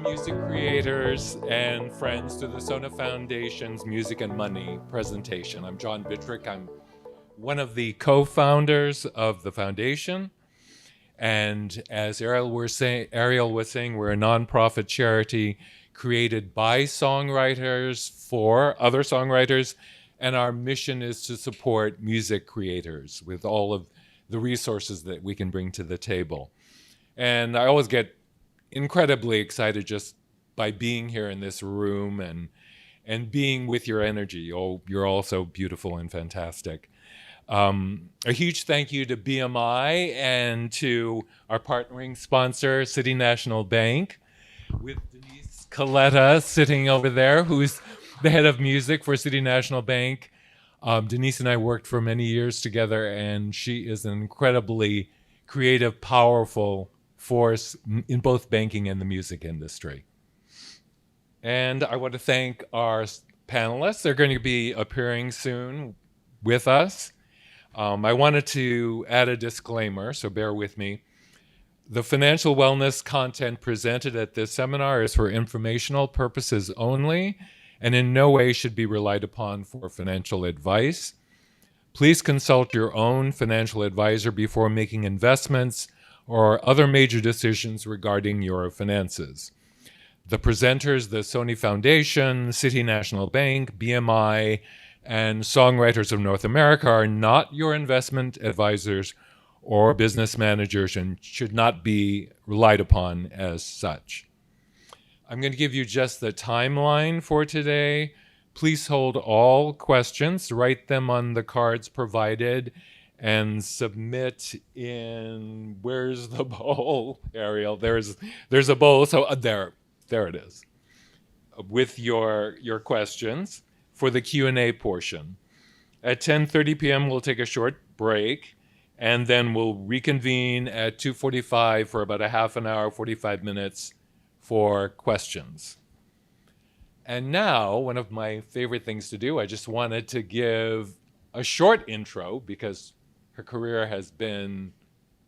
music creators and friends to the SONA Foundation's Music and Money presentation. I'm John Bittrick. I'm one of the co-founders of the foundation. And as Ariel was saying, we're a nonprofit charity created by songwriters for other songwriters. And our mission is to support music creators with all of the resources that we can bring to the table. And I always get incredibly excited just by being here in this room and being with your energy. Oh, you're all so beautiful and fantastic. A huge thank you to BMI and to our partnering sponsor, City National Bank, with Denise Coletta sitting over there, who's the head of music for City National Bank. Denise and I worked for many years together, and she is an incredibly creative, powerful force in both banking and the music industry. And I want to thank our panelists. They're going to be appearing soon with us. I wanted to add a disclaimer, so bear with me. The financial wellness content presented at this seminar is for informational purposes only and in no way should be relied upon for financial advice. Please consult your own financial advisor before making investments or other major decisions regarding your finances. The presenters, the SONA Foundation, City National Bank, BMI, and Songwriters of North America are not your investment advisors or business managers and should not be relied upon as such. I'm going to give you just the timeline for today. Please hold all questions, write them on the cards provided, and submit in, where's the bowl, Ariel? There's a bowl, so there it is, with your questions for the Q&A portion. At 10:30 p.m., we'll take a short break, and then we'll reconvene at 2:45 for about a half an hour, 45 minutes for questions. And now, one of my favorite things to do, I just wanted to give a short intro because her career has been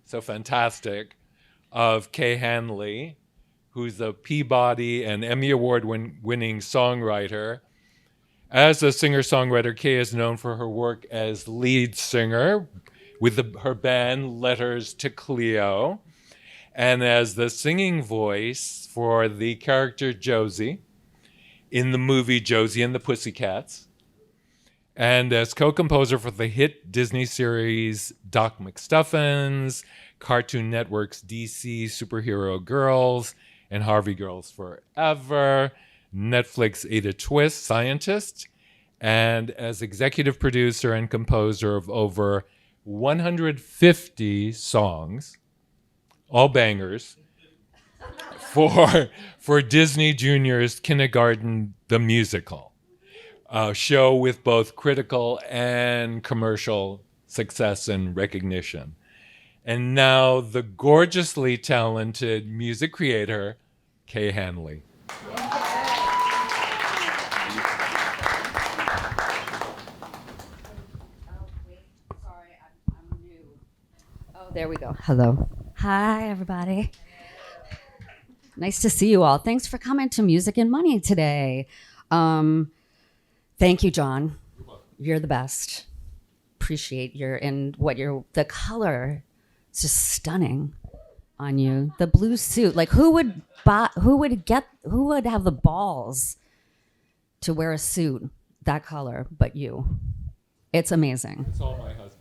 so fantastic, of Kay Hanley, who's a Peabody and Emmy Award winning songwriter. As a singer-songwriter, Kay is known for her work as lead singer with her band Letters to Cleo, and as the singing voice for the character Josie in the movie Josie and the Pussycats, and as co-composer for the hit Disney series Doc McStuffins, Cartoon Network's DC Superhero Girls, and Harvey Girls Forever, Netflix Ada Twist Scientist, and as executive producer and composer of over 150 songs, all bangers, for Disney Junior's Kindergarten the Musical, a show with both critical and commercial success and recognition. And now the gorgeously talented music creator, Kay Hanley. There we go. Hello. Hi, everybody. Nice to see you all. Thanks for coming to Music and Money today. Thank you, John. You're the best. Appreciate the color. It's just stunning on you. The blue suit. Like who would have the balls to wear a suit that color but you? It's amazing. It's all my husband.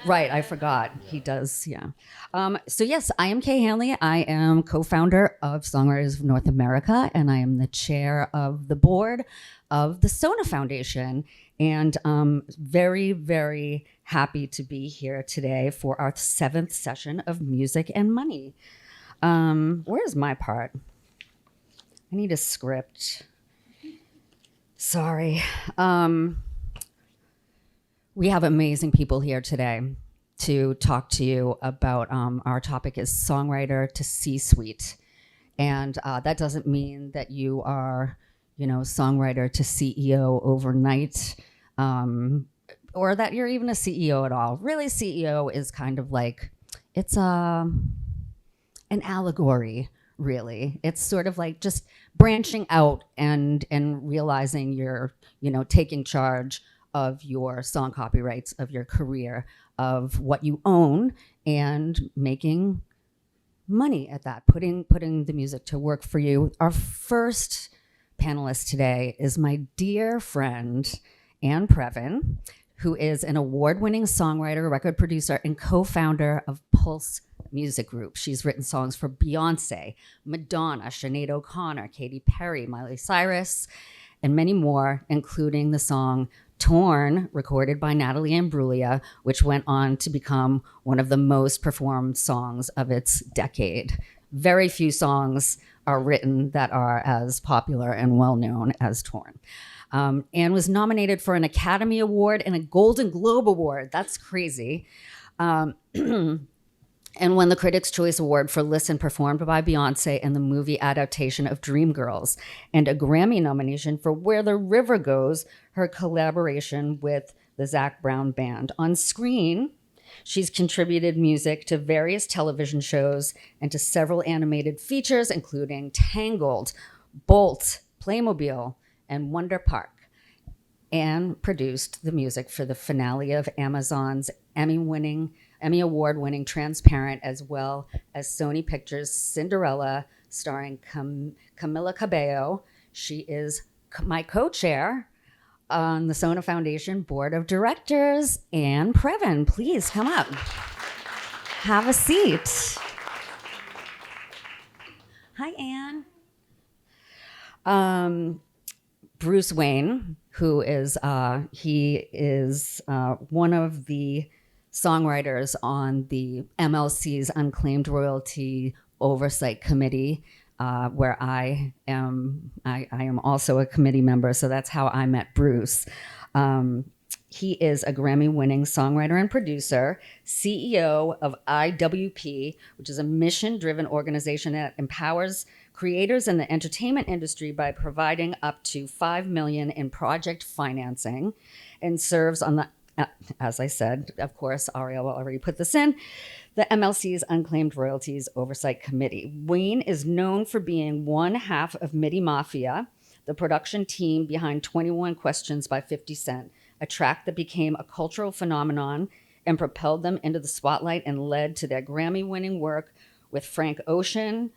Right, I forgot. Yeah. He does, yeah. So yes, I am Kay Hanley. I am co-founder of Songwriters of North America, and I am the chair of the board of the SONA Foundation. And very, very happy to be here today for our 7th session of Music and Money. Where's my part? I need a script. Sorry. We have amazing people here today to talk to you about our topic is songwriter to C-suite. And that doesn't mean that you are, songwriter to CEO overnight, or that you're even a CEO at all. Really, CEO is kind of like, it's an allegory, really. It's sort of like just branching out and realizing you're, taking charge of your song copyrights, of your career, of what you own, and making money at that, putting the music to work for you. Our first panelist today is my dear friend, Anne Preven, who is an award-winning songwriter, record producer, and co-founder of Pulse Music Group. She's written songs for Beyonce, Madonna, Sinead O'Connor, Katy Perry, Miley Cyrus, and many more, including the song Torn, recorded by Natalie Imbruglia, which went on to become one of the most performed songs of its decade. Very few songs are written that are as popular and well-known as Torn. Anne was nominated for an Academy Award and a Golden Globe Award. That's crazy. And won the Critics' Choice Award for Listen, performed by Beyonce in the movie adaptation of Dreamgirls, and a Grammy nomination for Where the River Goes, her collaboration with the Zac Brown Band. On screen, she's contributed music to various television shows and to several animated features, including Tangled, Bolt, Playmobil, and Wonder Park. Anne produced the music for the finale of Amazon's Emmy Award-winning Transparent, as well as Sony Pictures' Cinderella, starring Camila Cabello. She is my co-chair on the SONA Foundation Board of Directors. Anne Preven, please come up. Have a seat. Hi, Anne. Bruce Waynne, who is he is one of the songwriters on the MLC's Unclaimed Royalty Oversight Committee, where I am also a committee member, so that's how I met Bruce. He is a Grammy-winning songwriter and producer, CEO of IWP, which is a mission-driven organization that empowers creators in the entertainment industry by providing up to $5 million in project financing, and serves on the, as I said, of course, Ariel already put this in, the MLC's Unclaimed Royalties Oversight Committee. Waynne is known for being one half of MIDI Mafia, the production team behind 21 Questions by 50 Cent, a track that became a cultural phenomenon and propelled them into the spotlight and led to their Grammy-winning work with Frank Ocean,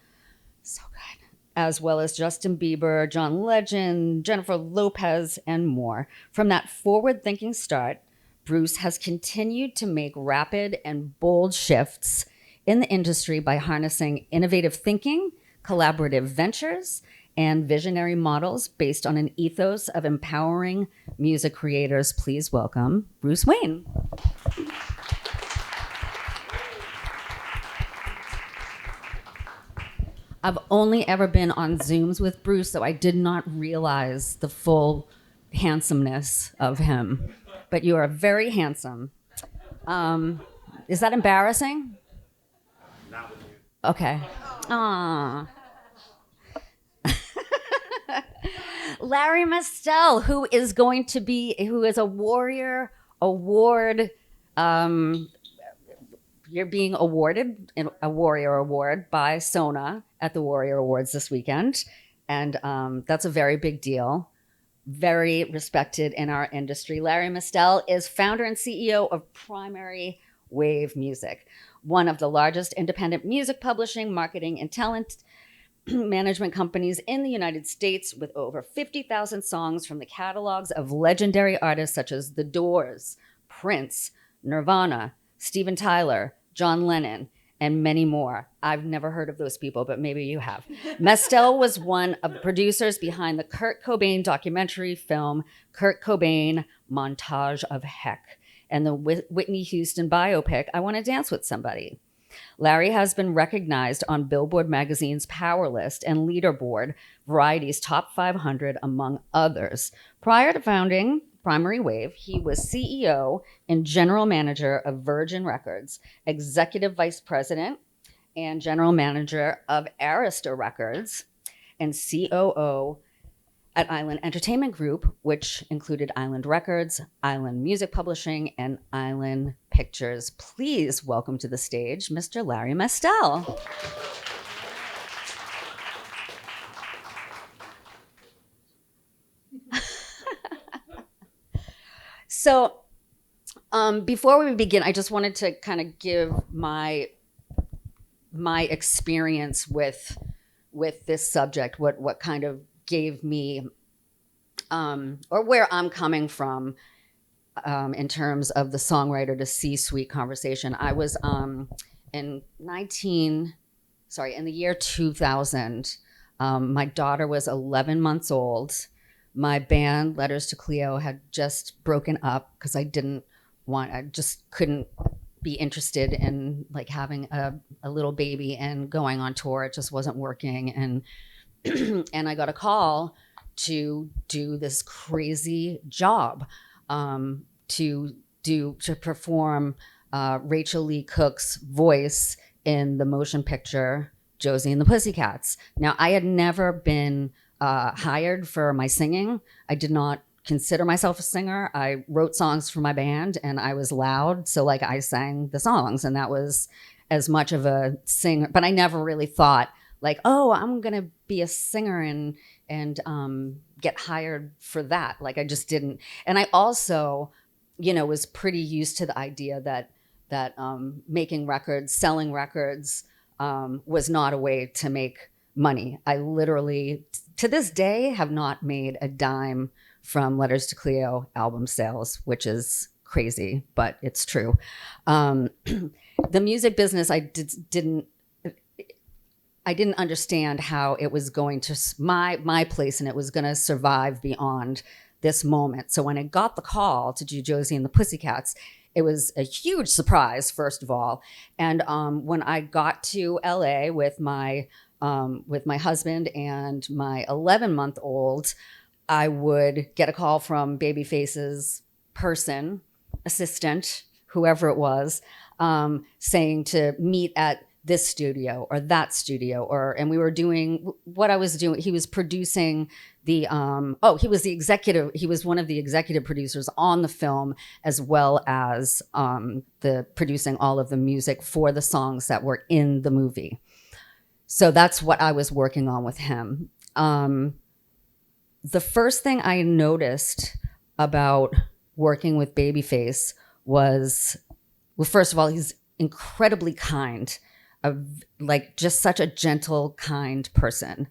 so good, as well as Justin Bieber, John Legend, Jennifer Lopez, and more. From that forward-thinking start, Bruce has continued to make rapid and bold shifts in the industry by harnessing innovative thinking, collaborative ventures, and visionary models based on an ethos of empowering music creators. Please welcome Bruce Waynne. I've only ever been on Zooms with Bruce, so I did not realize the full handsomeness of him. But you are very handsome. Is that embarrassing? Not with you. Okay. Aww. Larry Mestel, who is a Warrior Award. You're being awarded a Warrior Award by SONA at the Warrior Awards this weekend. And that's a very big deal. Very respected in our industry. Larry Mestel is founder and CEO of Primary Wave Music, one of the largest independent music publishing, marketing, and talent management companies in the United States, with over 50,000 songs from the catalogs of legendary artists such as The Doors, Prince, Nirvana, Steven Tyler, John Lennon, and many more. I've never heard of those people, but maybe you have. Mestel was one of the producers behind the Kurt Cobain documentary film, Kurt Cobain, Montage of Heck, and the Whitney Houston biopic, I Want to Dance with Somebody. Larry has been recognized on Billboard magazine's Power List and Leaderboard, Variety's Top 500, among others. Prior to founding Primary Wave, he was CEO and general manager of Virgin Records, executive vice president and general manager of Arista Records, and COO at Island Entertainment Group, which included Island Records, Island Music Publishing, and Island Pictures. Please welcome to the stage Mr. Larry Mestel. So before we begin, I just wanted to kind of give my experience with this subject, what kind of gave me or where I'm coming from in terms of the songwriter to C-suite conversation. I was in the year 2000. My daughter was 11 months old. My band, Letters to Cleo, had just broken up because I just couldn't be interested in like having a little baby and going on tour. It just wasn't working. And and I got a call to do this crazy job, to perform Rachel Lee Cook's voice in the motion picture Josie and the Pussycats. Now, I had never been hired for my singing. I did not consider myself a singer. I wrote songs for my band and I was loud. So like I sang the songs, and that was as much of a singer, but I never really thought like, oh, I'm going to be a singer and get hired for that. Like I just didn't. And I also, was pretty used to the idea that making records, selling records was not a way to make money. I literally, to this day, have not made a dime from Letters to Cleo album sales, which is crazy, but it's true. The music business, I didn't understand how it was going to, my place in it was going to survive beyond this moment. So when I got the call to do Josie and the Pussycats, it was a huge surprise, first of all. And when I got to LA with my husband and my 11-month-old, I would get a call from Babyface's person, assistant, whoever it was, saying to meet at this studio or that studio, and we were doing what I was doing. He was producing he was the executive. He was one of the executive producers on the film, as well as the producing all of the music for the songs that were in the movie. So that's what I was working on with him. The first thing I noticed about working with Babyface was, well, first of all, he's incredibly kind, like just such a gentle, kind person,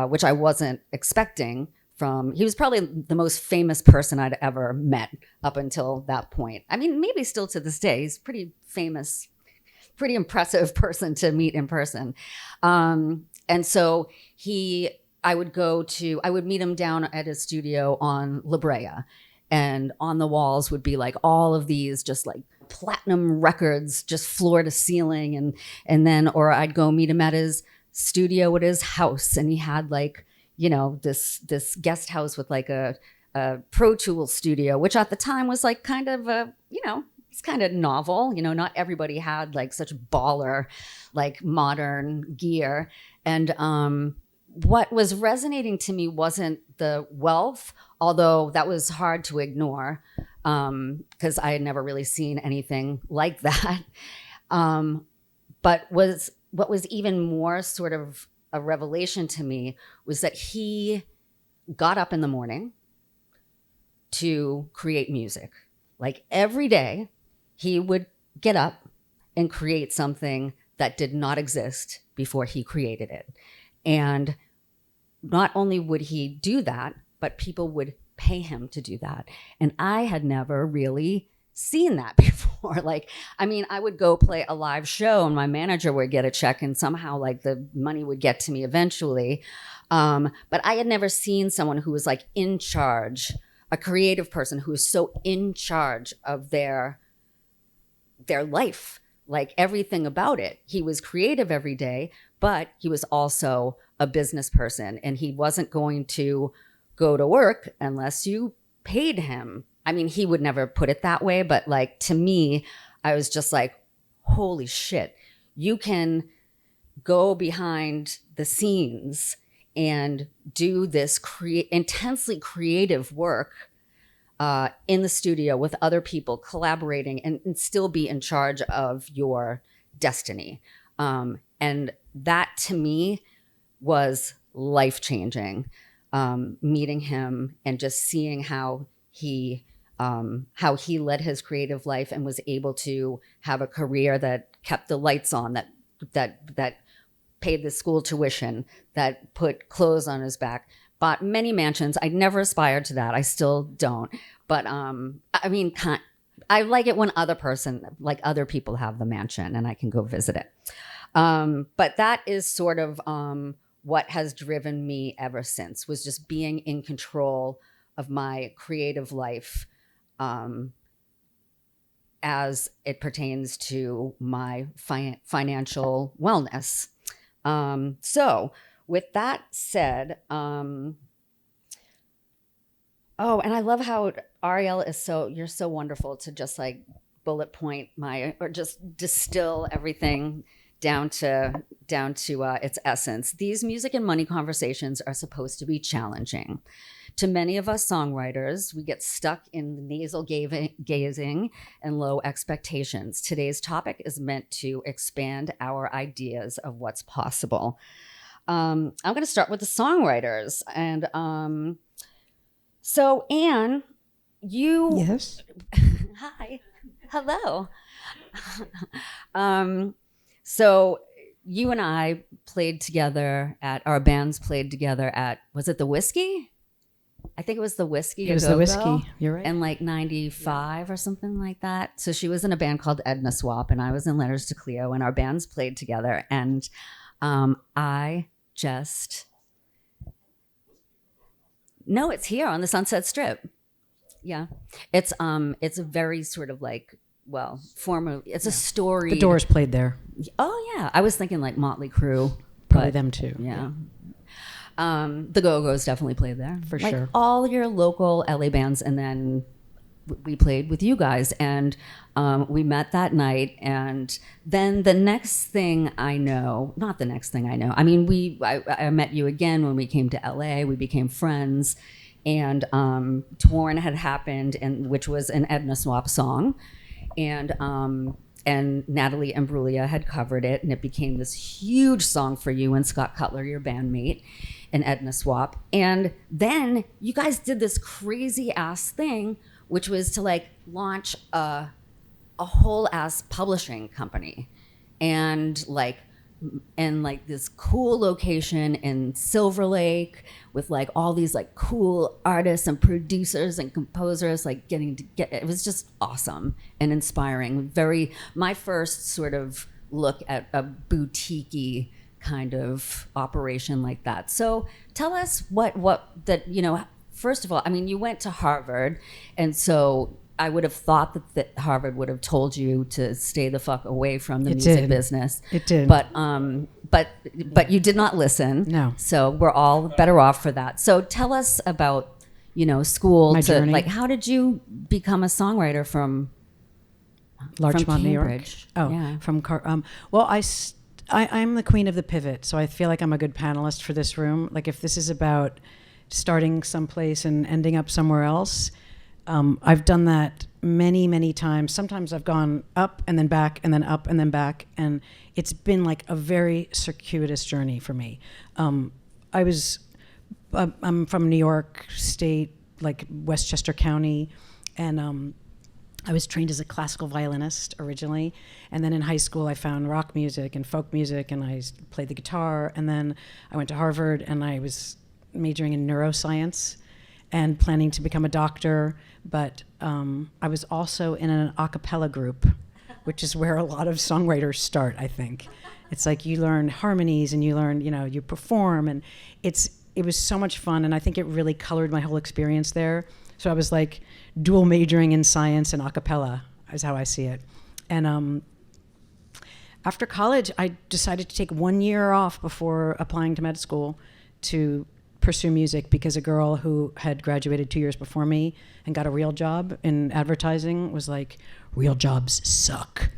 which I wasn't expecting from. He was probably the most famous person I'd ever met up until that point. I mean, maybe still to this day, he's pretty famous, pretty impressive person to meet in person. And so I would meet him down at his studio on La Brea, and on the walls would be like all of these just like platinum records, just floor to ceiling. And then, or I'd go meet him at his studio at his house, and he had like, this guest house with like a Pro Tools studio, which at the time was like kind of it's kind of novel. Not everybody had like such baller, like modern gear. And what was resonating to me wasn't the wealth, although that was hard to ignore because I had never really seen anything like that. But what was even more sort of a revelation to me was that he got up in the morning to create music. Like every day, he would get up and create something that did not exist before he created it. And not only would he do that, but people would pay him to do that. And I had never really seen that before. Like, I mean, I would go play a live show and my manager would get a check and somehow like the money would get to me eventually. But I had never seen someone who was like in charge, a creative person who was so in charge of their life, like everything about it. He was creative every day, but he was also a business person, and he wasn't going to go to work unless you paid him. I mean, he would never put it that way, but like to me, I was just like, holy shit, you can go behind the scenes and do this intensely creative work in the studio with other people collaborating and still be in charge of your destiny. And that to me was life-changing, meeting him and just seeing how he how he led his creative life and was able to have a career that kept the lights on, that paid the school tuition, that put clothes on his back, bought many mansions. I never aspired to that. I still don't. But I mean, I like it when other people have the mansion and I can go visit it. But that is sort of what has driven me ever since, was just being in control of my creative life as it pertains to my financial wellness. So with that said, oh, and I love how Ariel you're so wonderful to just like bullet point or just distill everything down to its essence. These music and money conversations are supposed to be challenging. To many of us songwriters, we get stuck in the nasal gazing and low expectations. Today's topic is meant to expand our ideas of what's possible. I'm going to start with the songwriters. And so, Anne, you... Yes. Hi. Hello. So you and I played together our bands played together at, was it the Whiskey? I think it was the Whiskey. It was the Whiskey. You're right. In like 95 or something like that. So she was in a band called Edna Swap and I was in Letters to Cleo, and our bands played together. And I just... No, it's here on the Sunset Strip. Yeah. It's a very sort of like, it's a story. The Doors played there. Oh yeah. I was thinking like Motley Crue. Probably them too. Yeah. The Go-Go's definitely played there. For like sure. All your local LA bands, and then we played with you guys, and we met that night. And then the next thing I know, not the next thing I know, I mean, I met you again when we came to LA. We became friends, and Torn had happened, which was an Edna Swap song, and Natalie Imbruglia had covered it, and it became this huge song for you and Scott Cutler, your bandmate, and Edna Swap. And then you guys did this crazy ass thing, which was to like launch a whole ass publishing company, and like this cool location in Silver Lake with like all these like cool artists and producers and composers like it was just awesome and inspiring. My first sort of look at a boutique-y kind of operation like that. So tell us what that, first of all, I mean, you went to Harvard, and so I would have thought that Harvard would have told you to stay the fuck away from the music business. It did. But you did not listen. No. So we're all better off for that. So tell us about, school. My journey. Like, how did you become a songwriter from Larchmont, New York? Cambridge? Oh, yeah. I'm the queen of the pivot, so I feel like I'm a good panelist for this room. Like if this is about starting someplace and ending up somewhere else, I've done that many, many times. Sometimes I've gone up and then back and then up and then back, and it's been like a very circuitous journey for me. I'm from New York State, like Westchester County, and I was trained as a classical violinist originally, and then in high school I found rock music and folk music, and I played the guitar, and then I went to Harvard and I was majoring in neuroscience and planning to become a doctor, but I was also in an a cappella group, which is where a lot of songwriters start, I think. It's like you learn harmonies and you learn, you perform, and it was so much fun, and I think it really colored my whole experience there. So I was like dual majoring in science and a cappella is how I see it. And after college, I decided to take 1 year off before applying to med school to pursue music, because a girl who had graduated 2 years before me and got a real job in advertising was like, real jobs suck.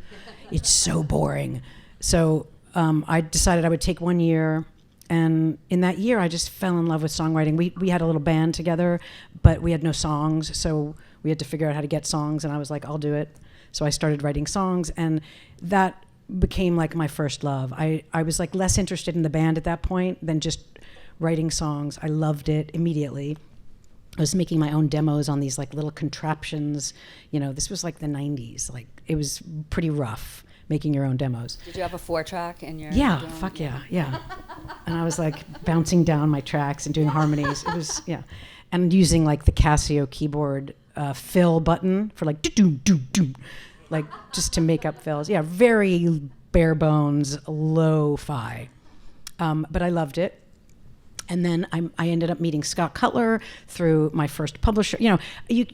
It's so boring. So I decided I would take 1 year. And in that year, I just fell in love with songwriting. We had a little band together, but we had no songs. So we had to figure out how to get songs. And I was like, I'll do it. So I started writing songs. And that became like my first love. I was like less interested in the band at that point than just writing songs. I loved it immediately. I was making my own demos on these like little contraptions. You know, this was like the 90s. Like it was pretty rough making your own demos. Did you have a 4-track in your Yeah, demo? fuck yeah. And I was like bouncing down my tracks and doing harmonies. It was, yeah. And using like the Casio keyboard fill button for like do-do-do-do, like just to make up fills. Yeah, very bare bones, lo-fi. But I loved it. And then I ended up meeting Scott Cutler through my first publisher. You know,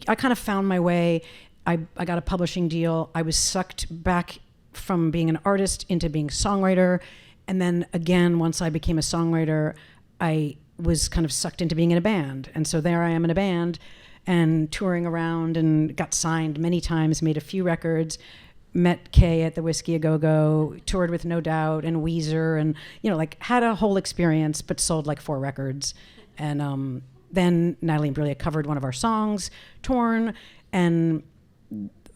I kind of found my way. I got a publishing deal. I was sucked back from being an artist into being a songwriter. And then again, once I became a songwriter, I was kind of sucked into being in a band. And so there I am in a band and touring around and got signed many times, made a few records, met Kay at the Whiskey A Go-Go, toured with No Doubt and Weezer, and, you know, like had a whole experience, but sold like 4 records. And then Natalie and Imbruglia covered one of our songs, Torn, and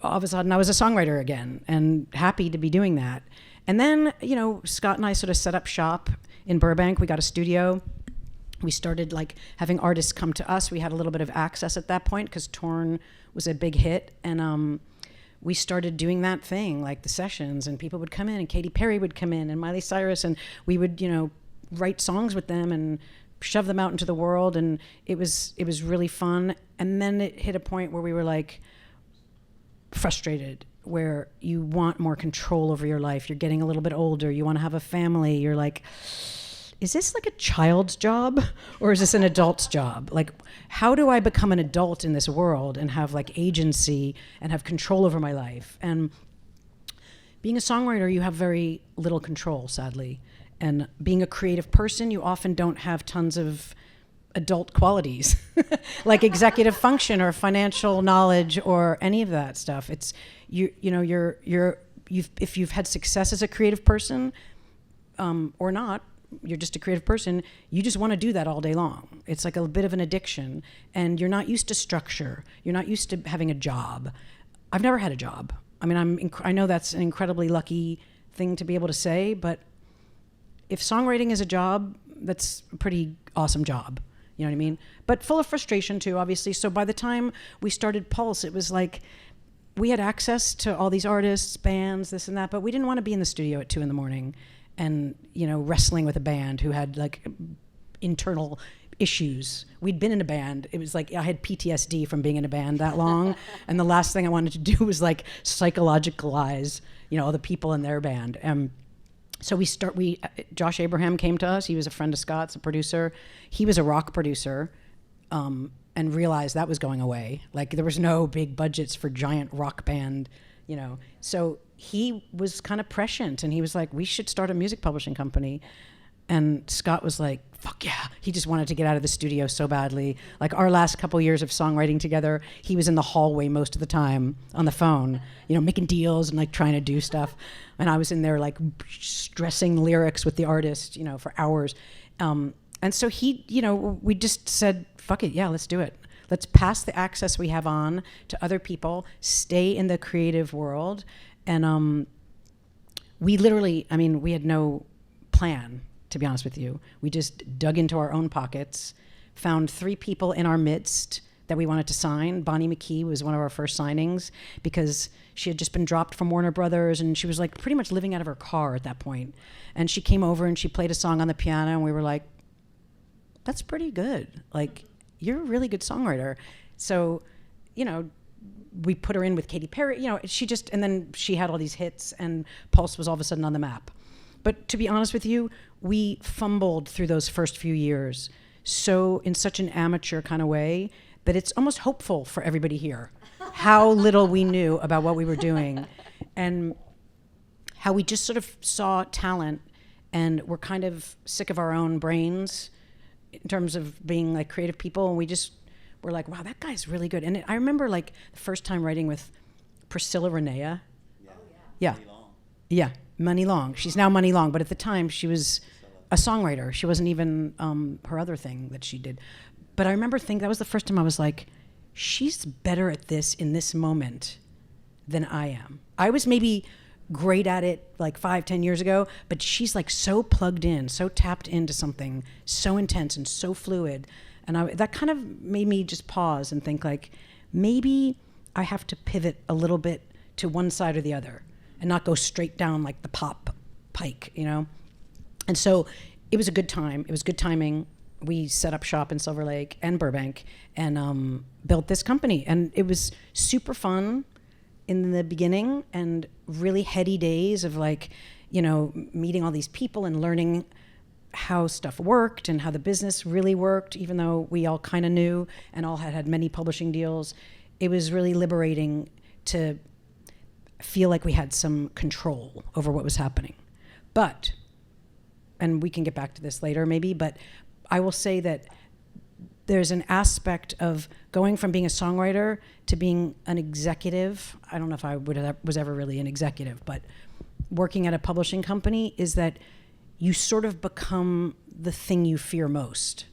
all of a sudden I was a songwriter again and happy to be doing that. And then, you know, Scott and I sort of set up shop in Burbank. We got a studio. We started like having artists come to us. We had a little bit of access at that point because Torn was a big hit. And we started doing that thing, like the sessions, and people would come in, and Katy Perry would come in, and Miley Cyrus, and we would, you know, write songs with them and shove them out into the world. And it was really fun. And then it hit a point where we were like frustrated, where you want more control over your life. You're getting a little bit older. You want to have a family. You're like, is this like a child's job or is this an adult's job? Like, how do I become an adult in this world and have like agency and have control over my life? And being a songwriter, you have very little control, sadly. And being a creative person, you often don't have tons of adult qualities like executive function or financial knowledge or any of that stuff. It's if you've had success as a creative person or not, you're just a creative person, you just want to do that all day long. It's like a bit of an addiction, and you're not used to structure. You're not used to having a job. I've never had a job. I mean, I know that's an incredibly lucky thing to be able to say, but if songwriting is a job, that's a pretty awesome job. You know what I mean? But full of frustration too, obviously. So by the time we started Pulse, it was like we had access to all these artists, bands, this and that, but we didn't want to be in the studio at 2 a.m. and, you know, wrestling with a band who had like internal issues. We'd been in a band. It was like I had PTSD from being in a band that long. And the last thing I wanted to do was like psychologicalize, you know, the people in their band. So Josh Abraham came to us. He was a friend of Scott's, a producer. He was a rock producer, and realized that was going away. Like there was no big budgets for giant rock band, you know. So he was kind of prescient, and he was like, we should start a music publishing company. And Scott was like, fuck yeah. He just wanted to get out of the studio so badly. Like our last couple years of songwriting together, he was in the hallway most of the time on the phone, you know, making deals and like trying to do stuff. And I was in there like stressing lyrics with the artist, you know, for hours. And so he, you know, we just said, fuck it, yeah, let's do it. Let's pass the access we have on to other people, stay in the creative world. And we literally, I mean, we had no plan, to be honest with you. We just dug into our own pockets, found 3 people in our midst that we wanted to sign. Bonnie McKee was one of our first signings because she had just been dropped from Warner Brothers, and she was like pretty much living out of her car at that point. And she came over and she played a song on the piano, and we were like, that's pretty good. Like, you're a really good songwriter. So, you know, we put her in with Katy Perry, you know, and then she had all these hits, and Pulse was all of a sudden on the map. But to be honest with you, we fumbled through those first few years in such an amateur kind of way that it's almost hopeful for everybody here how little we knew about what we were doing, and how we just sort of saw talent and were kind of sick of our own brains in terms of being like creative people. And we just were like, wow, that guy's really good. And I remember like the first time writing with Priscilla Renea. Yeah. Yeah, Money Long. She's now Money Long, but at the time she was a songwriter. She wasn't even her other thing that she did. But I remember thinking that was the first time I was like, she's better at this in this moment than I am. I was maybe great at it like 5-10 years ago, but she's like so plugged in, so tapped into something so intense and so fluid. And that kind of made me just pause and think like, maybe I have to pivot a little bit to one side or the other and not go straight down like the pop pike, you know? And so it was a good time. It was good timing. We set up shop in Silver Lake and Burbank and built this company. And it was super fun in the beginning and really heady days of like, you know, meeting all these people and learning how stuff worked and how the business really worked, even though we all kind of knew and all had many publishing deals. It was really liberating to feel like we had some control over what was happening. But, and we can get back to this later maybe, but I will say that there's an aspect of going from being a songwriter to being an executive. I don't know if I was ever really an executive, but working at a publishing company is that you sort of become the thing you fear most.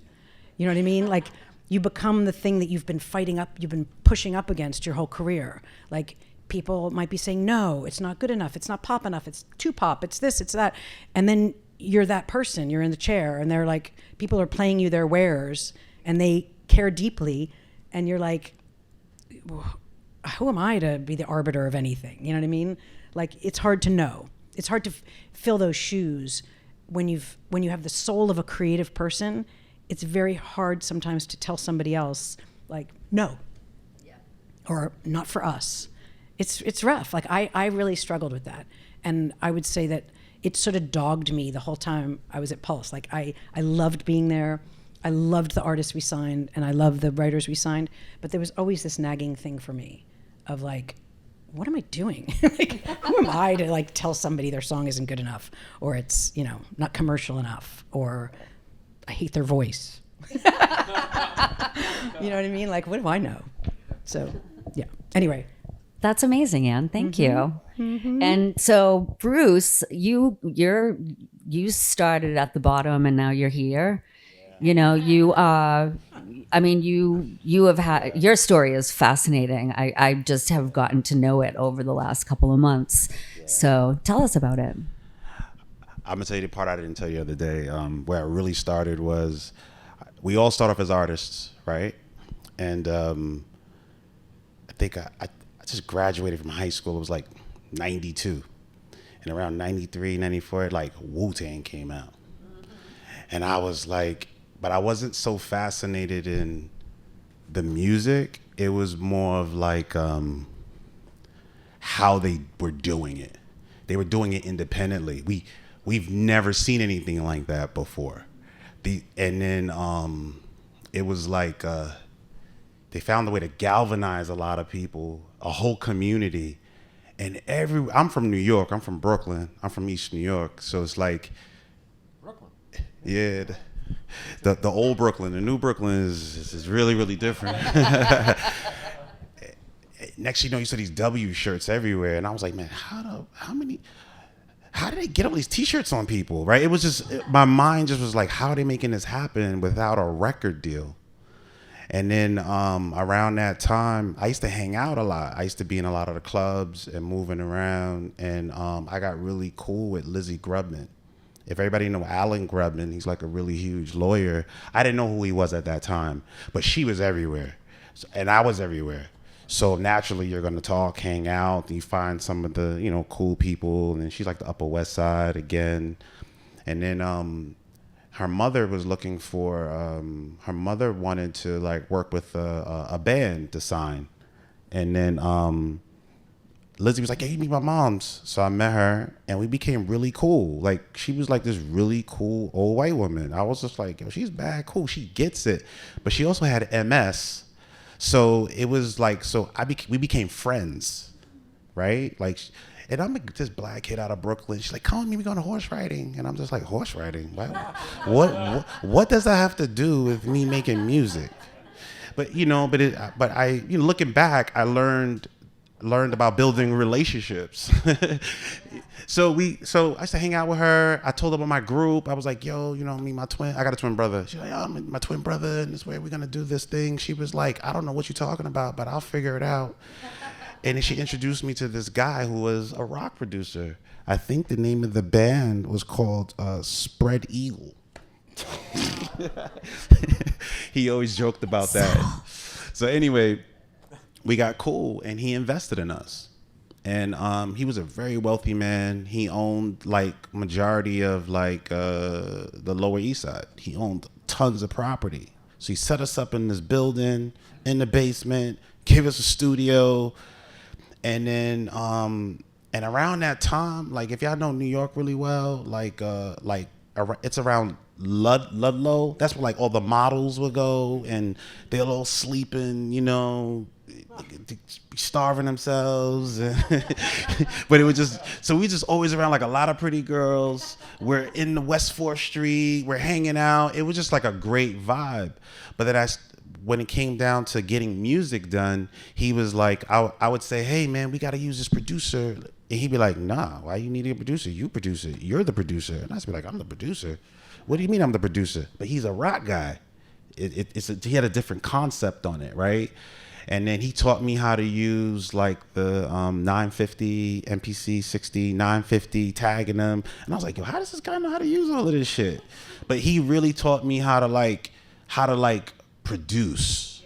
You know what I mean? Like you become the thing that you've been fighting up, you've been pushing up against your whole career. Like people might be saying, no, it's not good enough, it's not pop enough, it's too pop, it's this, it's that. And then you're that person, you're in the chair and they're like, people are playing you their wares and they care deeply and you're like, who am I to be the arbiter of anything? You know what I mean? Like it's hard to know. It's hard to fill those shoes when you have the soul of a creative person. It's very hard sometimes to tell somebody else like, no, or not for us. It's rough. Like I really struggled with that. And I would say that it sort of dogged me the whole time I was at Pulse. Like I loved being there. I loved the artists we signed and I loved the writers we signed, but there was always this nagging thing for me of like, what am I doing? Like, who am I to like tell somebody their song isn't good enough or it's, you know, not commercial enough or I hate their voice. You know what I mean? Like, what do I know? So, yeah. Anyway. That's amazing, Anne. Thank you. And so, Bruce, you started at the bottom and now you're here. You know, you have had, your story is fascinating. I just have gotten to know it over the last couple of months. Yeah. So tell us about it. I'm gonna tell you the part I didn't tell you the other day. Where it really started was, we all start off as artists, right? And I think I just graduated from high school. It was like 92. And around 93, 94, like Wu-Tang came out. And I was like, but I wasn't so fascinated in the music. It was more of like how they were doing it. They were doing it independently. We've never seen anything like that before. And then it was like they found a way to galvanize a lot of people, a whole community. And I'm from New York. I'm from Brooklyn. I'm from East New York. So it's like, Brooklyn. Yeah. The old Brooklyn, the new Brooklyn is really, really different. Next, you know, you saw these W shirts everywhere, and I was like, man, how did they get all these T-shirts on people, right? It was just, my mind just was like, how are they making this happen without a record deal? And then around that time, I used to hang out a lot. I used to be in a lot of the clubs and moving around, and I got really cool with Lizzie Grubman. If everybody know Alan Grubman, he's like a really huge lawyer. I didn't know who he was at that time, but she was everywhere, and I was everywhere. So naturally, you're gonna talk, hang out, you find some of the, you know, cool people, and then she's like the Upper West Side again. And then her mother was looking for, her mother wanted to like work with a band to sign, and then Lizzie was like, hey, meet my mom's. So I met her and we became really cool. Like she was like this really cool old white woman. I was just like, yo, she's bad cool. She gets it. But she also had MS. So it was like, we became friends, right? Like, and I'm like this black kid out of Brooklyn. She's like, come with me, we're going to horse riding. And I'm just like, horse riding? What does that have to do with me making music? But, you know, looking back, I learned about building relationships. So I used to hang out with her. I told her about my group. I was like, yo, you know, me, my twin, I got a twin brother. She's like, yo, I'm my twin brother, and this way we're gonna do this thing. She was like, I don't know what you're talking about, but I'll figure it out. And then she introduced me to this guy who was a rock producer. I think the name of the band was called Spread Eagle. He always joked about that. So anyway, we got cool, and he invested in us. And he was a very wealthy man. He owned like majority of like the Lower East Side. He owned tons of property. So he set us up in this building in the basement, gave us a studio, and then and around that time, like if y'all know New York really well, like it's around Ludlow. That's where like all the models would go, and they're all sleeping, you know, starving themselves. But it was just, so we just always around like a lot of pretty girls. We're in the West 4th Street, we're hanging out. It was just like a great vibe. But then when it came down to getting music done, he was like, I would say, hey man, we got to use this producer. And he'd be like, nah, why you need a producer? You produce it. You're the producer. And I'd be like, I'm the producer. What do you mean I'm the producer? But he's a rock guy. He had a different concept on it, right? And then he taught me how to use like the 950, MPC 60, 950, tagging them. And I was like, yo, how does this guy know how to use all of this shit? But he really taught me how to produce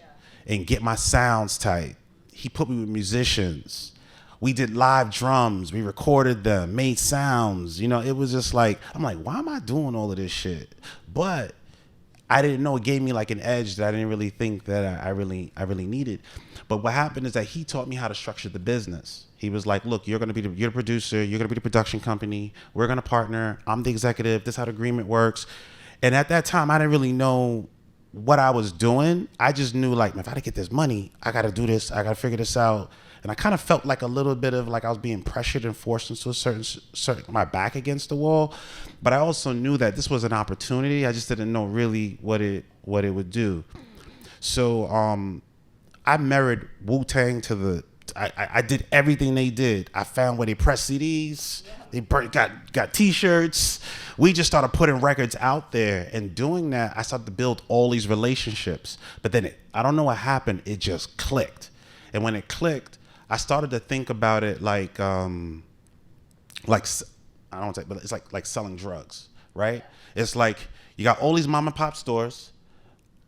and get my sounds tight. He put me with musicians. We did live drums. We recorded them, made sounds. You know, it was just like, I'm like, why am I doing all of this shit? But I didn't know it gave me like an edge that I didn't really think that I really needed. But what happened is that he taught me how to structure the business. He was like, look, you're the producer. You're going to be the production company. We're going to partner. I'm the executive. This is how the agreement works. And at that time, I didn't really know what I was doing. I just knew like, if I gotta get this money, I got to do this. I got to figure this out. And I kind of felt like a little bit of like I was being pressured and forced into a certain my back against the wall. But I also knew that this was an opportunity. I just didn't know really what it would do. So I married Wu-Tang to the. I did everything they did. I found where they pressed CDs. They got T-shirts. We just started putting records out there, and doing that, I started to build all these relationships. But then I don't know what happened. It just clicked, and when it clicked, I started to think about it like I don't want to say, but it's like selling drugs, right? It's like you got all these mom and pop stores.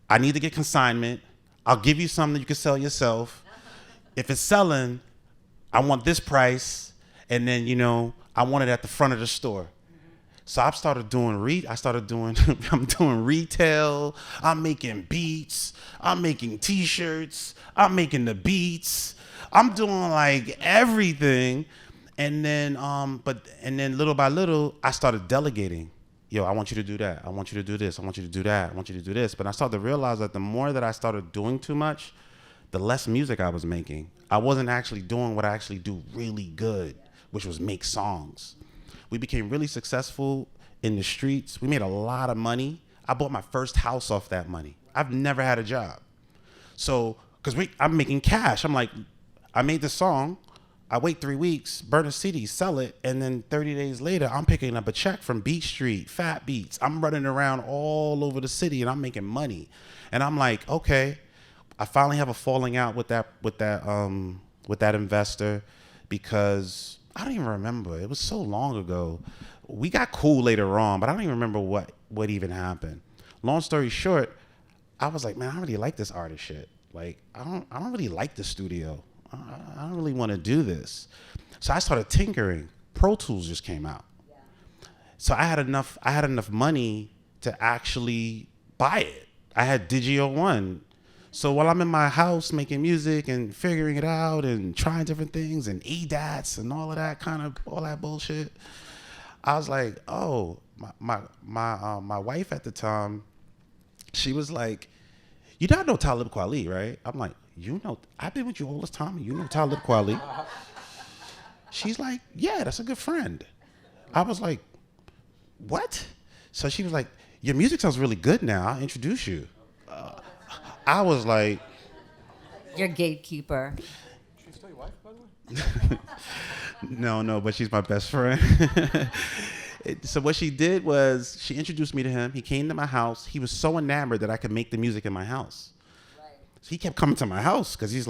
I need to get consignment. I'll give you something that you can sell yourself. If it's selling, I want this price, and then I want it at the front of the store. So I started doing I'm doing retail. I'm making beats. I'm making T-shirts. I'm making the beats. I'm doing like everything, and then little by little, I started delegating. Yo, I want you to do that. I want you to do this. I want you to do that. I want you to do this. But I started to realize that the more that I started doing too much, the less music I was making. I wasn't actually doing what I actually do really good, which was make songs. We became really successful in the streets. We made a lot of money. I bought my first house off that money. I've never had a job. So, I'm making cash. I'm like, I made the song. I wait 3 weeks, burn a CD, sell it, and then 30 days later, I'm picking up a check from Beat Street, Fat Beats. I'm running around all over the city, and I'm making money. And I'm like, okay. I finally have a falling out with that investor, because I don't even remember. It was so long ago. We got cool later on, but I don't even remember what even happened. Long story short, I was like, man, I don't really like this artist shit. Like, I don't really like the studio. I don't really want to do this. So I started tinkering. Pro Tools just came out. Yeah. So I had enough money to actually buy it. I had Digio One. So while I'm in my house making music and figuring it out and trying different things and EDATs and all that bullshit, I was like, oh, my wife at the time, she was like, you don't know Talib Kweli, right? I'm like, I've been with you all this time and you know Talib Kweli. She's like, yeah, that's a good friend. I was like, what? So she was like, your music sounds really good now. I'll introduce you. I was like, your gatekeeper. She's still your wife, by the way? No, but she's my best friend. So what she did was she introduced me to him. He came to my house. He was so enamored that I could make the music in my house. Right. So he kept coming to my house because he's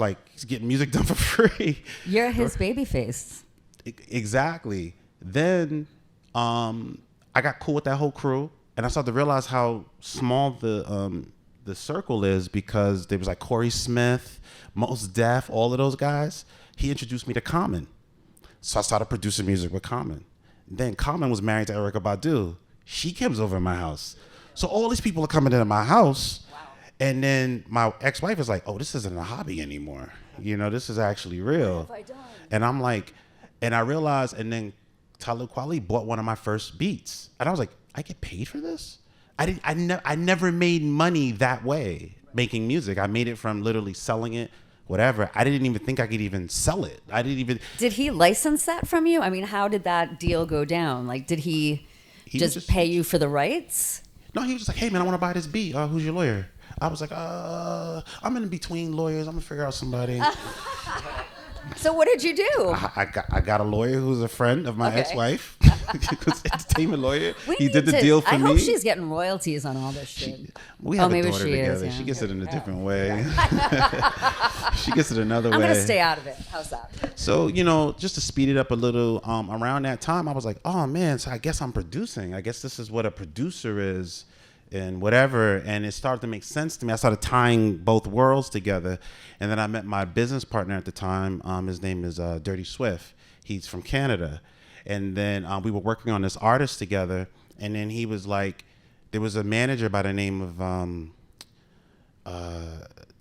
getting music done for free. You're his baby face. Exactly. Then I got cool with that whole crew. And I started to realize how small the circle is, because there was like Corey Smith, Mos Def, all of those guys. He introduced me to Common. So I started producing music with Common. Then Common was married to Erykah Badu. She comes over to my house. So all these people are coming into my house. Wow. And then my ex-wife is like, oh, this isn't a hobby anymore. You know, this is actually real. What have I done? And I'm like, and I realized, and then Talib Kweli bought one of my first beats. And I was like, I get paid for this? I never made money that way making music. I made it from literally selling it, whatever. I didn't even think I could even sell it. I didn't even. Did he license that from you? I mean, how did that deal go down? Like, did he just pay you for the rights? No, he was just like, hey man, I want to buy this beat. Who's your lawyer? I was like, I'm in between lawyers. I'm gonna figure out somebody. So what did you do? I got a lawyer who's a friend of my ex-wife. He was an entertainment lawyer. He did the deal for me. I hope she's getting royalties on all this shit. We have a daughter she together. is, yeah. She gets it in a different way. She gets it another way. I'm going to stay out of it. How's that? So, you know, just to speed it up a little, around that time, I was like, oh, man, so I guess I'm producing. I guess this is what a producer is and whatever. And it started to make sense to me. I started tying both worlds together. And then I met my business partner at the time. His name is Dirty Swift. He's from Canada. And then we were working on this artist together. And then he was like, there was a manager by the name of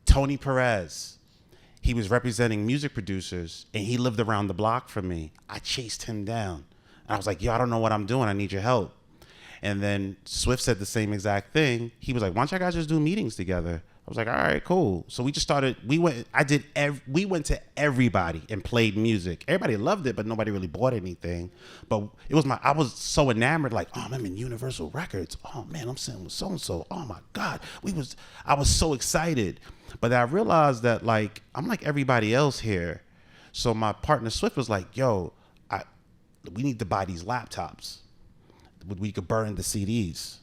Tony Perez. He was representing music producers, and he lived around the block from me. I chased him down. And I was like, yo, I don't know what I'm doing. I need your help. And then Swift said the same exact thing. He was like, why don't you guys just do meetings together? I was like, all right, cool. So we just started, we went to everybody and played music. Everybody loved it, but nobody really bought anything. But I was so enamored, like, oh, I'm in Universal Records. Oh man, I'm sitting with so-and-so. Oh my God. I was so excited. But I realized that, like, I'm like everybody else here. So my partner Swift was like, yo, we need to buy these laptops. We could burn the CDs.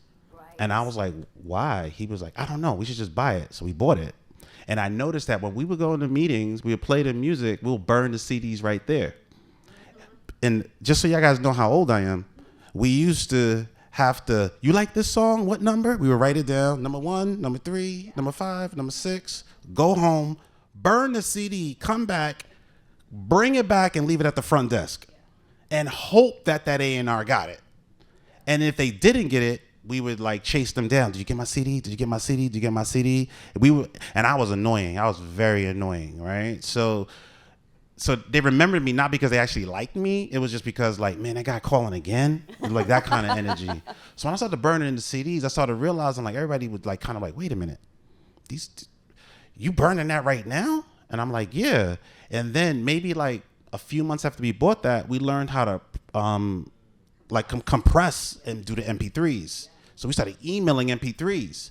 And I was like, why? He was like, I don't know. We should just buy it. So we bought it. And I noticed that when we would go into meetings, we would play the music, we'll burn the CDs right there. And just so y'all guys know how old I am, we used to have to, you like this song? What number? We would write it down. Number 1, number 3, number 5, number 6. Go home, burn the CD, come back, bring it back and leave it at the front desk. And hope that A&R got it. And if they didn't get it, we would like chase them down. Did you get my CD? Did you get my CD? Did you get my CD? And I was annoying. I was very annoying, right? So they remembered me not because they actually liked me. It was just because, like, man, that guy calling again, like that kind of energy. So when I started burning the CDs, I started realizing, like, everybody would like kind of like, wait a minute, you burning that right now? And I'm like, yeah. And then maybe like a few months after we bought that, we learned how to compress and do the MP3s. So we started emailing MP3s.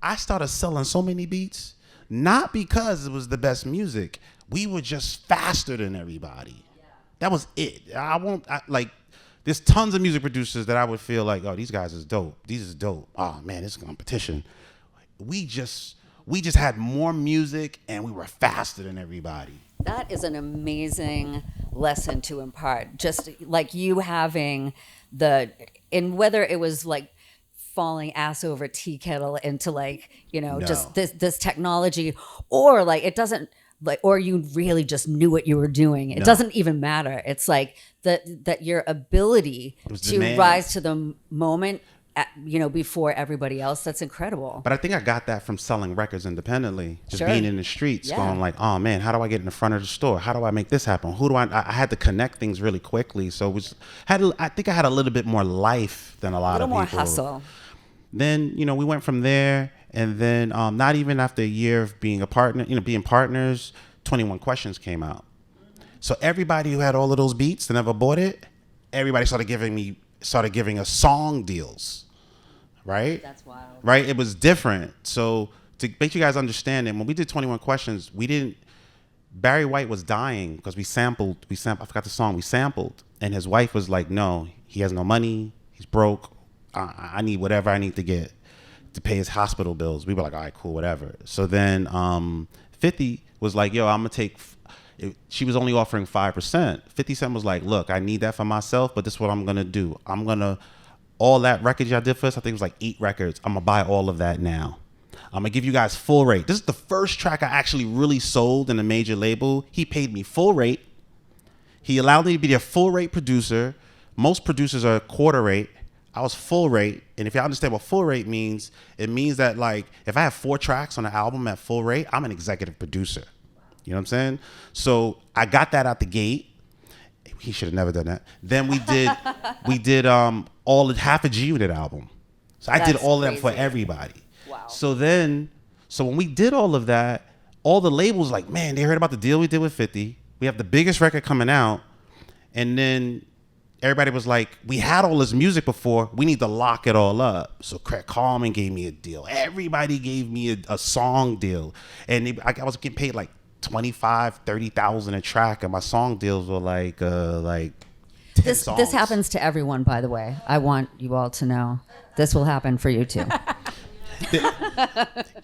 I started selling so many beats, not because it was the best music. We were just faster than everybody. Yeah. That was it. There's tons of music producers that I would feel like, oh, these guys is dope. These is dope. Oh man, this is competition. We just had more music and we were faster than everybody. That is an amazing lesson to impart. Just like you having whether it was like falling ass over tea kettle into like, just this technology, or like it doesn't like, or you really just knew what you were doing. It doesn't even matter. It's like that your ability to rise to the moment before everybody else. That's incredible. But I think I got that from selling records independently, just being in the streets, going like, oh man, how do I get in the front of the store? How do I make this happen? I had to connect things really quickly. So I think I had a little bit more life than a lot of people. A little more hustle. Then, we went from there, and then not even after a year of being a partner, being partners, 21 Questions came out. So everybody who had all of those beats that never bought it, everybody started giving us song deals. Right? That's wild. Right? It was different. So to make you guys understand it, when we did 21 Questions, Barry White was dying because we sampled, I forgot the song we sampled. And his wife was like, no, he has no money. He's broke. I need whatever I need to get to pay his hospital bills. We were like, all right, cool, whatever. So then 50 was like, yo, I'm going to take, she was only offering 5%. 50 Cent was like, look, I need that for myself, but this is what I'm going to do. I'm going to all that records y'all did for us, I think it was like 8 records. I'm gonna buy all of that now. I'm gonna give you guys full rate. This is the first track I actually really sold in a major label. He paid me full rate. He allowed me to be their full rate producer. Most producers are quarter rate. I was full rate. And if y'all understand what full rate means, it means that like if I have 4 tracks on an album at full rate, I'm an executive producer. You know what I'm saying? So I got that out the gate. He should have never done that. Then we did all the half a G Unit album. So I did That's all of them for crazy. everybody. Wow. So when we did all of that, all the labels like, man, they heard about the deal we did with 50. We have the biggest record coming out. And then everybody was like, we had all this music before. We need to lock it all up. So Craig Coleman gave me a deal. Everybody gave me a song deal. And I was getting paid like 25, 30,000 a track. And my song deals were like 10 songs. This happens to everyone, by the way. I want you all to know this will happen for you too.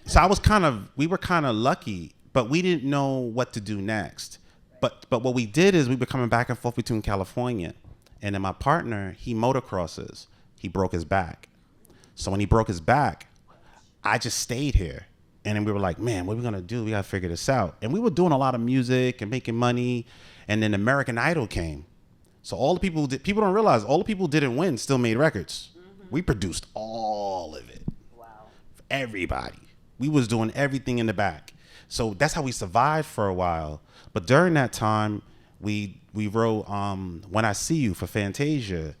So we were kind of lucky, but we didn't know what to do next. But what we did is we were coming back and forth between California, and then my partner, he motocrosses. He broke his back. So when he broke his back, I just stayed here. And then we were like, man, what are we gonna do? We gotta figure this out. And we were doing a lot of music and making money, and then American Idol came. So all the people don't realize all the people who didn't win still made records. We produced all of it. Wow. Everybody. We was doing everything in the back. So that's how we survived for a while. But during that time, we wrote When I See You for Fantasia.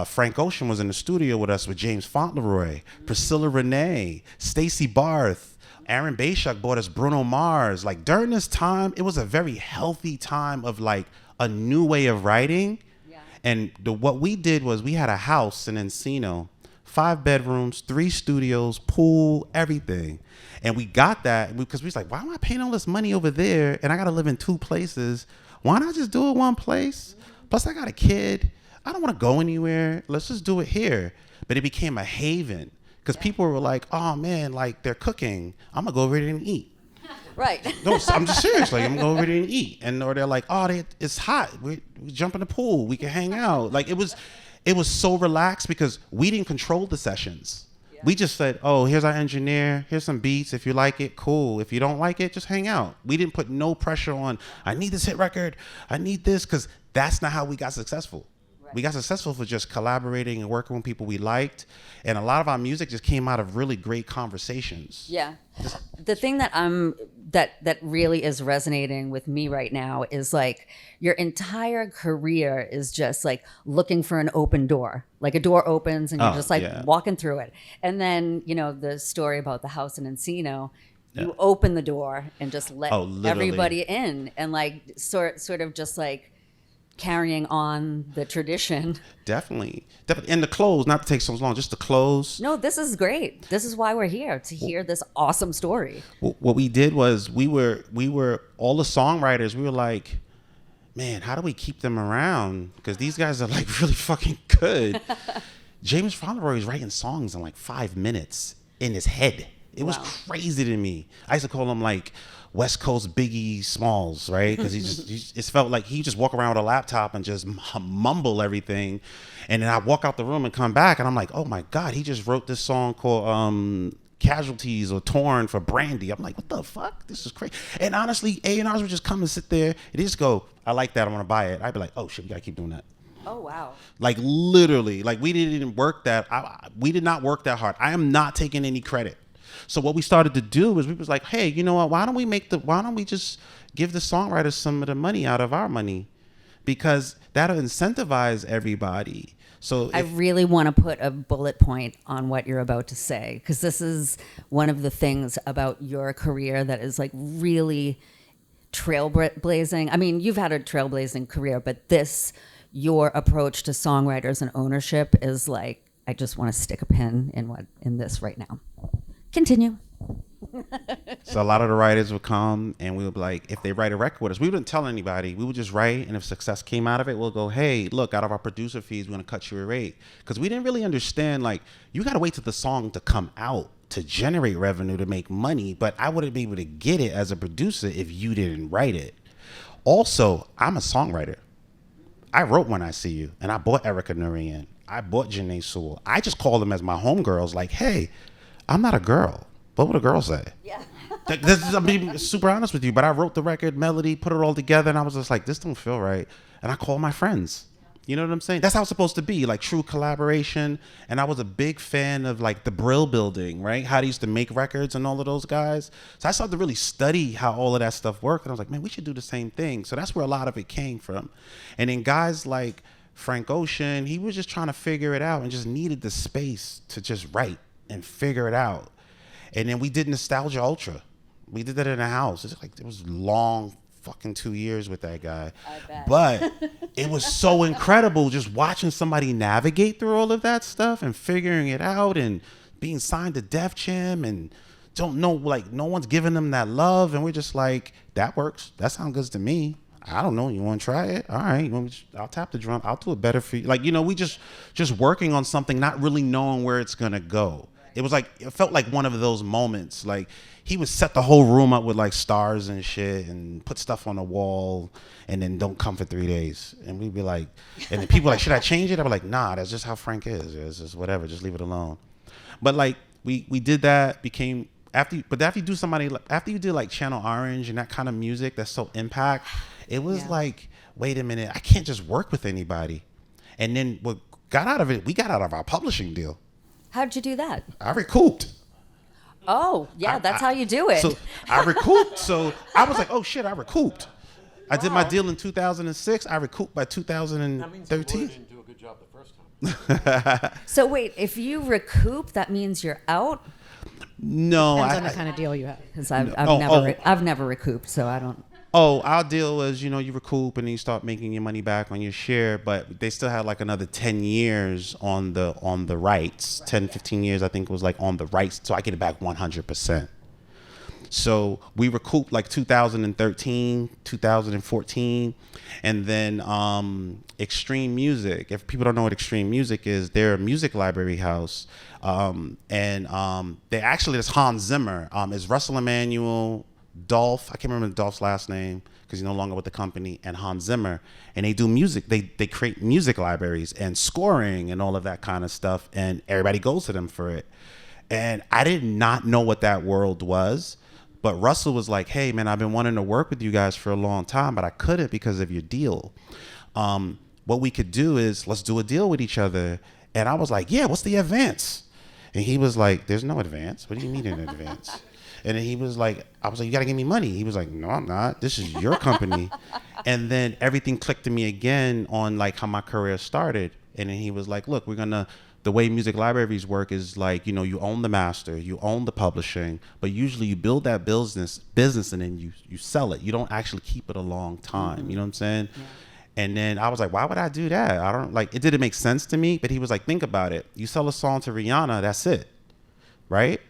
Frank Ocean was in the studio with us with James Fauntleroy, Priscilla Renee, Stacey Barth, Aaron Bayshuk bought us Bruno Mars. Like during this time, it was a very healthy time of like a new way of writing. Yeah. And what we did was we had a house in Encino, 5 bedrooms, 3 studios, pool, everything. And we got that because we was like, why am I paying all this money over there and I got to live in 2 places? Why not just do it one place? Plus I got a kid. I don't want to go anywhere. Let's just do it here. But it became a haven because people were like, oh man, like they're cooking. I'm going to go over there and eat. Right. No, I'm just serious. Like, I'm going to go over there and eat. Or they're like, oh, it's hot. We jump in the pool. We can hang out. Like, it was so relaxed because we didn't control the sessions. Yeah. We just said, oh, here's our engineer. Here's some beats. If you like it, cool. If you don't like it, just hang out. We didn't put no pressure on, I need this hit record. I need this, because that's not how we got successful. We got successful for just collaborating and working with people we liked. And a lot of our music just came out of really great conversations. Yeah. The thing that that really is resonating with me right now is like your entire career is just like looking for an open door. Like a door opens and you're just like walking through it. And then, you know, the story about the house in Encino, you open the door and just let everybody in and like sort of just like carrying on the tradition. Definitely. And the clothes, not to take so long, just the clothes. No, this is great. This is why we're here, to hear this awesome story. What we did was we were all the songwriters, we were like, man, how do we keep them around? Because these guys are like really fucking good. James Fauntleroy was writing songs in like 5 minutes in his head. It was crazy to me. I used to call him like West Coast Biggie Smalls, right? Because it felt like he just walk around with a laptop and just mumble everything. And then I walk out the room and come back and I'm like, oh my God, he just wrote this song called Casualties or Torn for Brandy. I'm like, what the fuck? This is crazy. And honestly, A&Rs would just come and sit there and they just go, I like that, I want to buy it. I'd be like, oh shit, we gotta keep doing that. Oh, wow. Like literally, like we didn't work that. We did not work that hard. I am not taking any credit. So what we started to do is we was like, hey, you know what? Why don't we just give the songwriters some of the money out of our money? Because that'll incentivize everybody. So I really want to put a bullet point on what you're about to say, because this is one of the things about your career that is like really trailblazing. I mean, you've had a trailblazing career, but your approach to songwriters and ownership is like, I just want to stick a pin in this right now. Continue. So a lot of the writers would come and we would be like, if they write a record with us, we wouldn't tell anybody. We would just write, and if success came out of it, we'll go, hey, look, out of our producer fees, we're going to cut you a rate. Because we didn't really understand, like, you got to wait till the song to come out to generate revenue to make money, but I wouldn't be able to get it as a producer if you didn't write it. Also, I'm a songwriter. I wrote When I See You, and I bought Erica Nurian. I bought Janae Sewell. I just called them as my homegirls, like, hey, I'm not a girl. What would a girl say? Yeah. I'm being super honest with you, but I wrote the record, melody, put it all together, and I was just like, this don't feel right. And I called my friends. You know what I'm saying? That's how it's supposed to be, like true collaboration. And I was a big fan of like the Brill Building, right? How they used to make records and all of those guys. So I started to really study how all of that stuff worked. And I was like, man, we should do the same thing. So that's where a lot of it came from. And then guys like Frank Ocean, he was just trying to figure it out and just needed the space to just write and figure it out. And then we did Nostalgia Ultra. We did that in a house. It was long fucking 2 years with that guy. I bet. But it was so incredible just watching somebody navigate through all of that stuff and figuring it out and being signed to Def Jam and don't know, like, no one's giving them that love. And we're just like, that works. That sounds good to me. I don't know. You want to try it? All right. I'll tap the drum. I'll do it better for you. Like, we just working on something, not really knowing where it's going to go. It was like, it felt like one of those moments. Like, he would set the whole room up with like stars and shit and put stuff on the wall and then don't come for 3 days. And we'd be like, and then people were like, should I change it? I'd be like, nah, that's just how Frank is. It's just whatever, just leave it alone. But like, we did that, after you did like Channel Orange and that kind of music that's so impact, it was like, wait a minute, I can't just work with anybody. And then what got out of it, we got out of our publishing deal. How'd you do that? I recouped. Oh, yeah, that's how you do it. So I recouped. So I was like, oh shit, I recouped. I did my deal in 2006. I recouped by 2013. That means the lawyer didn't do a good job the first time. So wait, if you recoup, that means you're out? No, Depends on the kind of deal you have. Because I've never recouped, so I don't. Oh, our deal was, you recoup and then you start making your money back on your share, but they still had like another 10 years on the rights. 10, 15 years, I think, was like on the rights, so I get it back 100%. So we recouped like 2013, 2014, and then Extreme Music. If people don't know what Extreme Music is, they're a music library house, and they actually, it's Hans Zimmer, is Russell Emanuel, Dolph, I can't remember Dolph's last name because he's no longer with the company, and Hans Zimmer, and they do music. They create music libraries and scoring and all of that kind of stuff, and everybody goes to them for it. And I did not know what that world was, but Russell was like, hey man, I've been wanting to work with you guys for a long time, but I couldn't because of your deal. What we could do is let's do a deal with each other. And I was like, yeah, what's the advance? And he was like, there's no advance. What do you mean an advance? And then he was like, I was like, you got to give me money. He was like, no, I'm not. This is your company. And then everything clicked to me again on like how my career started. And then he was like, look, the way music libraries work is like, you own the master, you own the publishing, but usually you build that business and then you sell it. You don't actually keep it a long time. Mm-hmm. You know what I'm saying? Yeah. And then I was like, why would I do that? I don't like, it didn't make sense to me, but he was like, think about it. You sell a song to Rihanna, that's it. Right?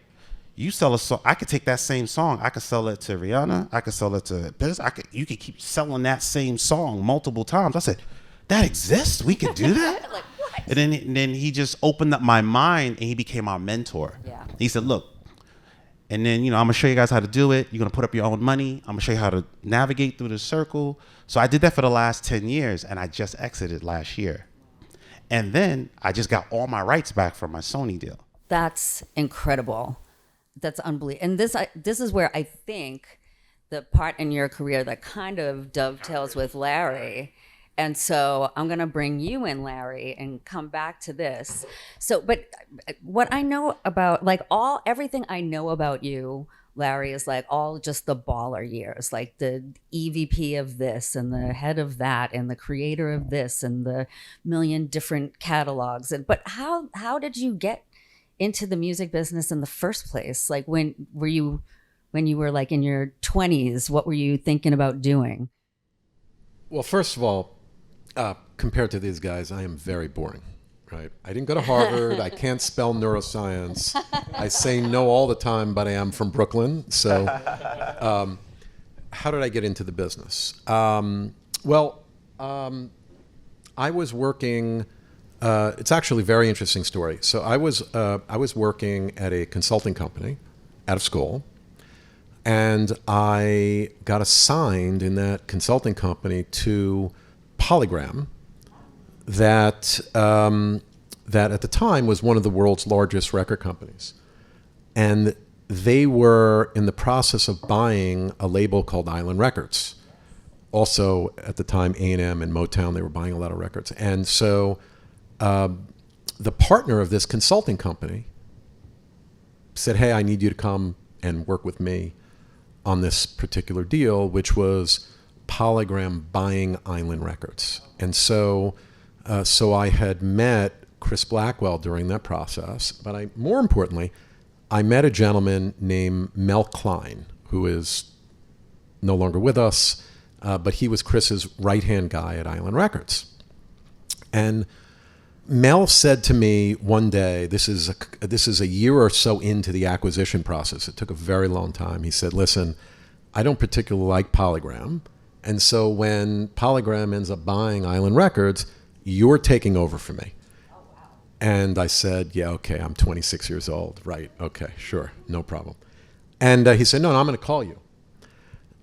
You sell a song, I could take that same song, I could sell it to Rihanna, I could sell it to Biz, you could keep selling that same song multiple times. I said, that exists? We could do that? Like, what? And then he just opened up my mind and he became our mentor. Yeah. He said, look, and then, I'm gonna show you guys how to do it. You're gonna put up your own money. I'm gonna show you how to navigate through the circle. So I did that for the last 10 years and I just exited last year. And then I just got all my rights back from my Sony deal. That's incredible. That's unbelievable. And this is where I think the part in your career that kind of dovetails with Larry. And so I'm going to bring you in, Larry, and come back to this. So, but what I know about, like, everything I know about you, Larry, is like all just the baller years, like the EVP of this and the head of that and the creator of this and the million different catalogs. But how did you get into the music business in the first place? Like, when you were like in your 20s, what were you thinking about doing? Well, first of all, compared to these guys, I am very boring, right? I didn't go to Harvard. I can't spell neuroscience. I say no all the time, but I am from Brooklyn. So how did I get into the business? I was working... it's actually a very interesting story. So I was working at a consulting company out of school, and I got assigned in that consulting company to Polygram, that that at the time was one of the world's largest record companies, and they were in the process of buying a label called Island Records. Also, at the time, A&M and Motown, they were buying a lot of records. And so the partner of this consulting company said, hey, I need you to come and work with me on this particular deal, which was Polygram buying Island Records. And so I had met Chris Blackwell during that process, but more importantly, I met a gentleman named Mel Klein, who is no longer with us, but he was Chris's right-hand guy at Island Records. And Mel said to me one day, this is a year or so into the acquisition process. It took a very long time. He said, listen, I don't particularly like Polygram. And so when Polygram ends up buying Island Records, you're taking over for me. Oh, wow. And I said, yeah, okay, I'm 26 years old. Right, okay, sure, no problem. And he said, no, I'm going to call you.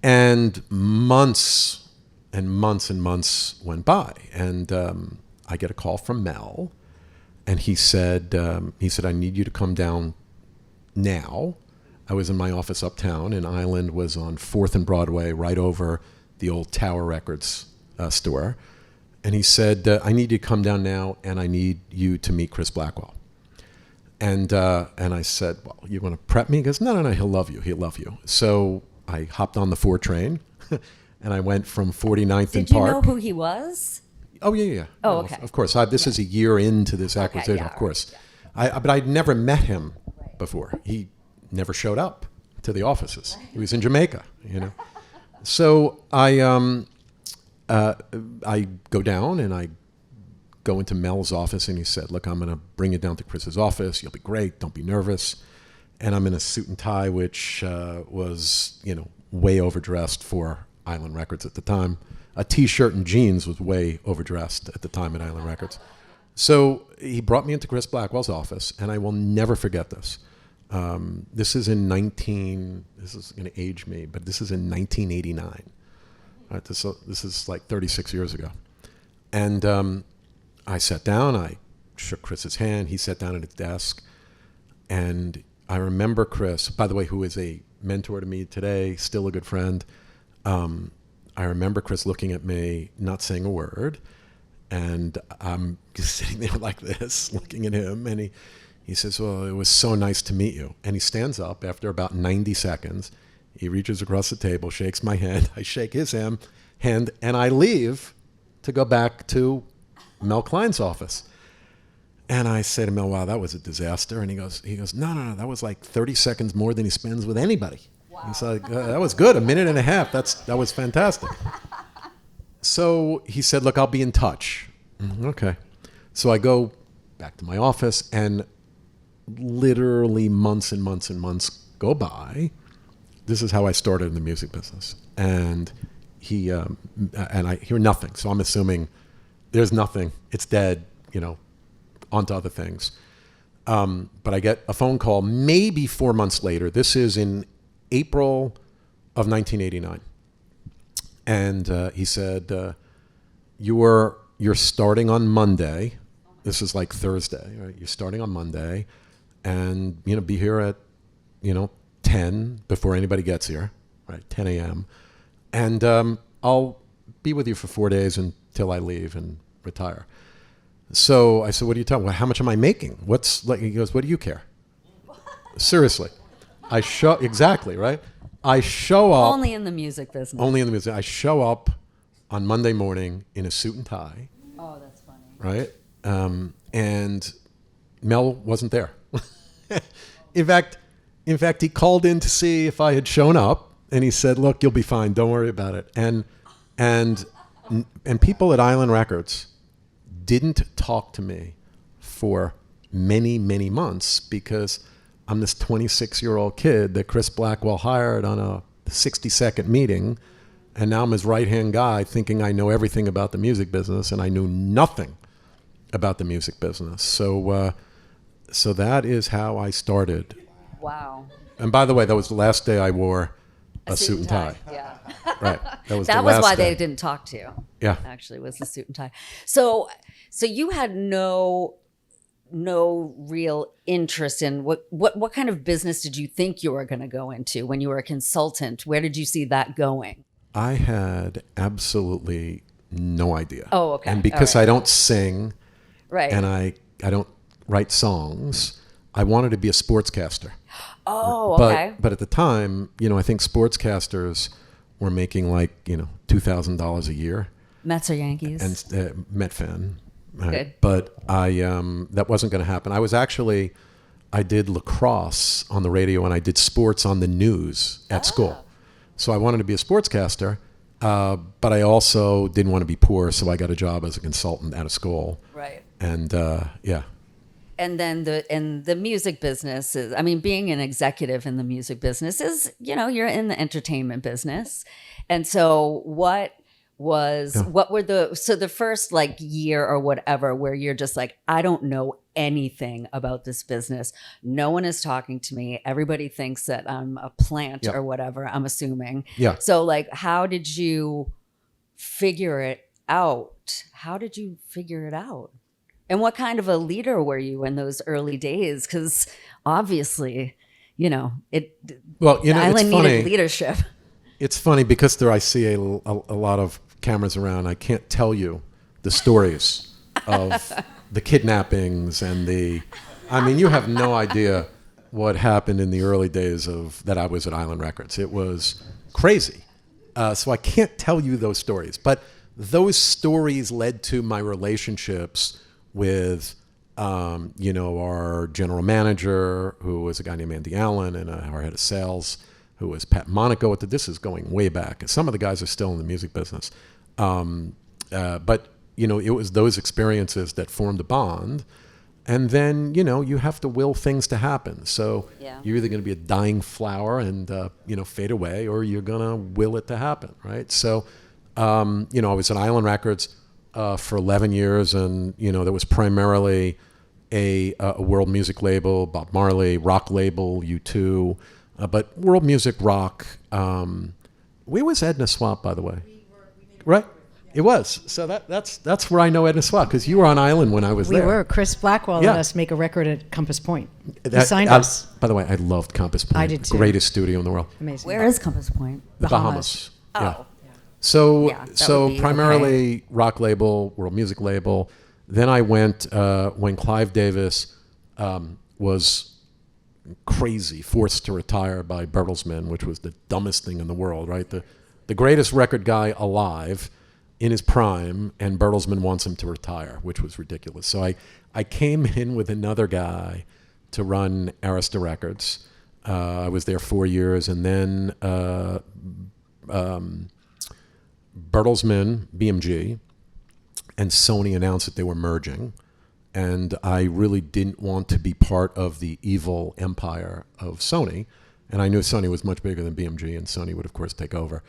And months and months and months went by. And I get a call from Mel. And he said, I need you to come down now. I was in my office uptown, and Island was on 4th and Broadway, right over the old Tower Records store. And he said, I need you to come down now, and I need you to meet Chris Blackwell. And I said, well, you want to prep me? He goes, no, he'll love you. He'll love you. So I hopped on the 4 train, and I went from 49th and Park. Did you know who he was? Oh, yeah. Oh, No, okay. Of course. This is a year into this acquisition, yeah, of course. right, But I'd never met him before. He never showed up to the offices. He was in Jamaica, So I go down and I go into Mel's office, and he said, look, I'm going to bring you down to Chris's office. You'll be great. Don't be nervous. And I'm in a suit and tie, which was, way overdressed for Island Records at the time. A T-shirt and jeans was way overdressed at the time at Island Records. So he brought me into Chris Blackwell's office, and I will never forget this. This is going to age me, but this is in 1989. Right, this is like 36 years ago. And I sat down, I shook Chris's hand, he sat down at his desk, and I remember Chris, by the way, who is a mentor to me today, still a good friend. I remember Chris looking at me, not saying a word, and I'm just sitting there like this, looking at him, and he says, well, it was so nice to meet you. And he stands up after about 90 seconds. He reaches across the table, shakes my hand. I shake his hand, and I leave to go back to Mel Klein's office. And I say to Mel, wow, that was a disaster. And he goes, no, that was like 30 seconds more than he spends with anybody. Wow. He's like, that was good, 1.5 minutes. That was fantastic. So he said, look, I'll be in touch. Okay. So I go back to my office, and literally months and months and months go by. This is how I started in the music business. And and I hear nothing. So I'm assuming there's nothing. It's dead, on to other things. But I get a phone call maybe 4 months later. This is in April of 1989. And he said, you're starting on Monday. This is like Thursday, right? You're starting on Monday, and be here at 10 before anybody gets here, right? 10 a.m. And I'll be with you for 4 days until I leave and retire. So I said, what are you talking about? How much am I making? He goes, what do you care? Seriously. Exactly, right? I show up. Only in the music business. Only in the music. I show up on Monday morning in a suit and tie. Oh, that's funny. Right? And Mel wasn't there. In fact, he called in to see if I had shown up, and he said, look, you'll be fine. Don't worry about it. And people at Island Records didn't talk to me for many, many months because I'm this 26-year-old kid that Chris Blackwell hired on a 60-second meeting, and now I'm his right-hand guy thinking I know everything about the music business, and I knew nothing about the music business. So that is how I started. Wow. And by the way, that was the last day I wore a suit and tie. Yeah. Right. That was That the was last why day. they didn't talk to you. Yeah. Actually, was the suit and tie. So So you had no real interest in what kind of business did you think you were going to go into when you were a consultant? Where did you see that going? I had absolutely no idea. Oh, okay. And because All right. I don't sing, Right. and I don't write songs, I wanted to be a sportscaster. Oh, But okay. but at the time, I think sportscasters were making like $2,000 a year, Mets or Yankees? and Met fan. Good. But I that wasn't going to happen. I did lacrosse on the radio, and I did sports on the news at school. So I wanted to be a sportscaster, but I also didn't want to be poor, so I got a job as a consultant out of school. Right. And yeah. And then the music business is, I mean, being an executive in the music business is, you're in the entertainment business. And so what were the first like year or whatever where you're just like, I don't know anything about this business. No one is talking to me. Everybody thinks that I'm a plant or whatever, I'm assuming. Yeah. So like, how did you figure it out? And what kind of a leader were you in those early days? Because obviously, Well, the it's island funny. needed leadership. It's funny because I see a lot of cameras around. I can't tell you the stories of the kidnappings and you have no idea what happened in the early days that I was at Island Records. It was crazy. So I can't tell you those stories. But those stories led to my relationships with, our general manager, who was a guy named Andy Allen, and our head of sales, who was Pat Monaco. This is going way back. Some of the guys are still in the music business. But, it was those experiences that formed a bond. And then, you have to will things to happen. So you're either going to be a dying flower and, fade away, or you're going to will it to happen, right? So, I was at Island Records for 11 years, and, there was primarily a world music label, Bob Marley, rock label, U2, but world music, rock. Where was Edna Swap, by the way? Right? It was. So that's where I know Edna Swap, because you were on Island when I was We there. were. Chris Blackwell let us make a record at Compass Point. He signed I- us. By the way, I loved Compass Point. I did too. Greatest studio in the world. Amazing. Where is Compass Point? The Bahamas. Yeah. Oh. So Yeah, that would be primarily rock label, world music label. Then I went when Clive Davis was crazy, forced to retire by Bertelsmann, which was the dumbest thing in the world, right? The greatest record guy alive in his prime, and Bertelsmann wants him to retire, which was ridiculous. So I came in with another guy to run Arista Records. I was there 4 years, and then Bertelsmann, BMG, and Sony announced that they were merging. And I really didn't want to be part of the evil empire of Sony. And I knew Sony was much bigger than BMG, and Sony would, of course, take over.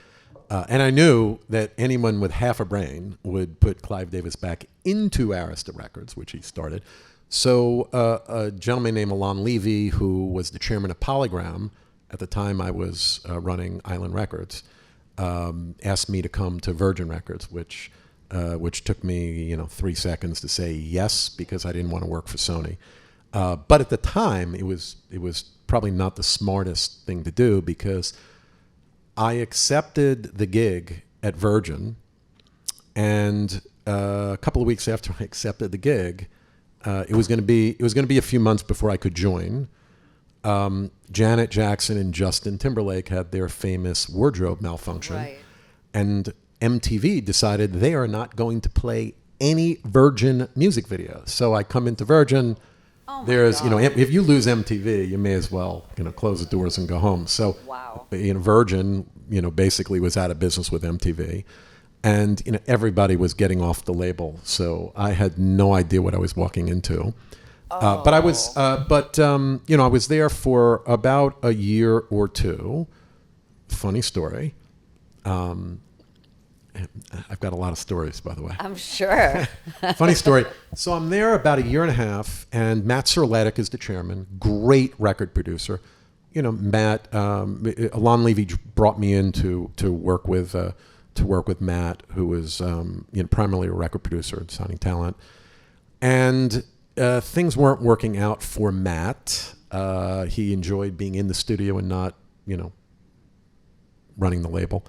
And I knew that anyone with half a brain would put Clive Davis back into Arista Records, which he started. So a gentleman named Alon Levy, who was the chairman of Polygram at the time I was running Island Records, asked me to come to Virgin Records, which took me 3 seconds to say yes, because I didn't want to work for Sony. But at the time, it was probably not the smartest thing to do, because I accepted the gig at Virgin, and a couple of weeks after I accepted the gig, it was going to be a few months before I could join. Janet Jackson and Justin Timberlake had their famous wardrobe malfunction, Right. and MTV decided they are not going to play any Virgin music videos. So I come into Virgin. There's, if you lose MTV, you may as well, close the doors and go home. So, Wow. Virgin, basically was out of business with MTV, and everybody was getting off the label. So I had no idea what I was walking into. But I was, I was there for about a year or two. Funny story. I've got a lot of stories, by the way. I'm sure. Funny story. So I'm there about a year and a half, and Matt Serletic is the chairman. Great record producer. Matt. Alon Levy brought me in to work with Matt, who was primarily a record producer and signing talent. And things weren't working out for Matt. He enjoyed being in the studio and not, running the label.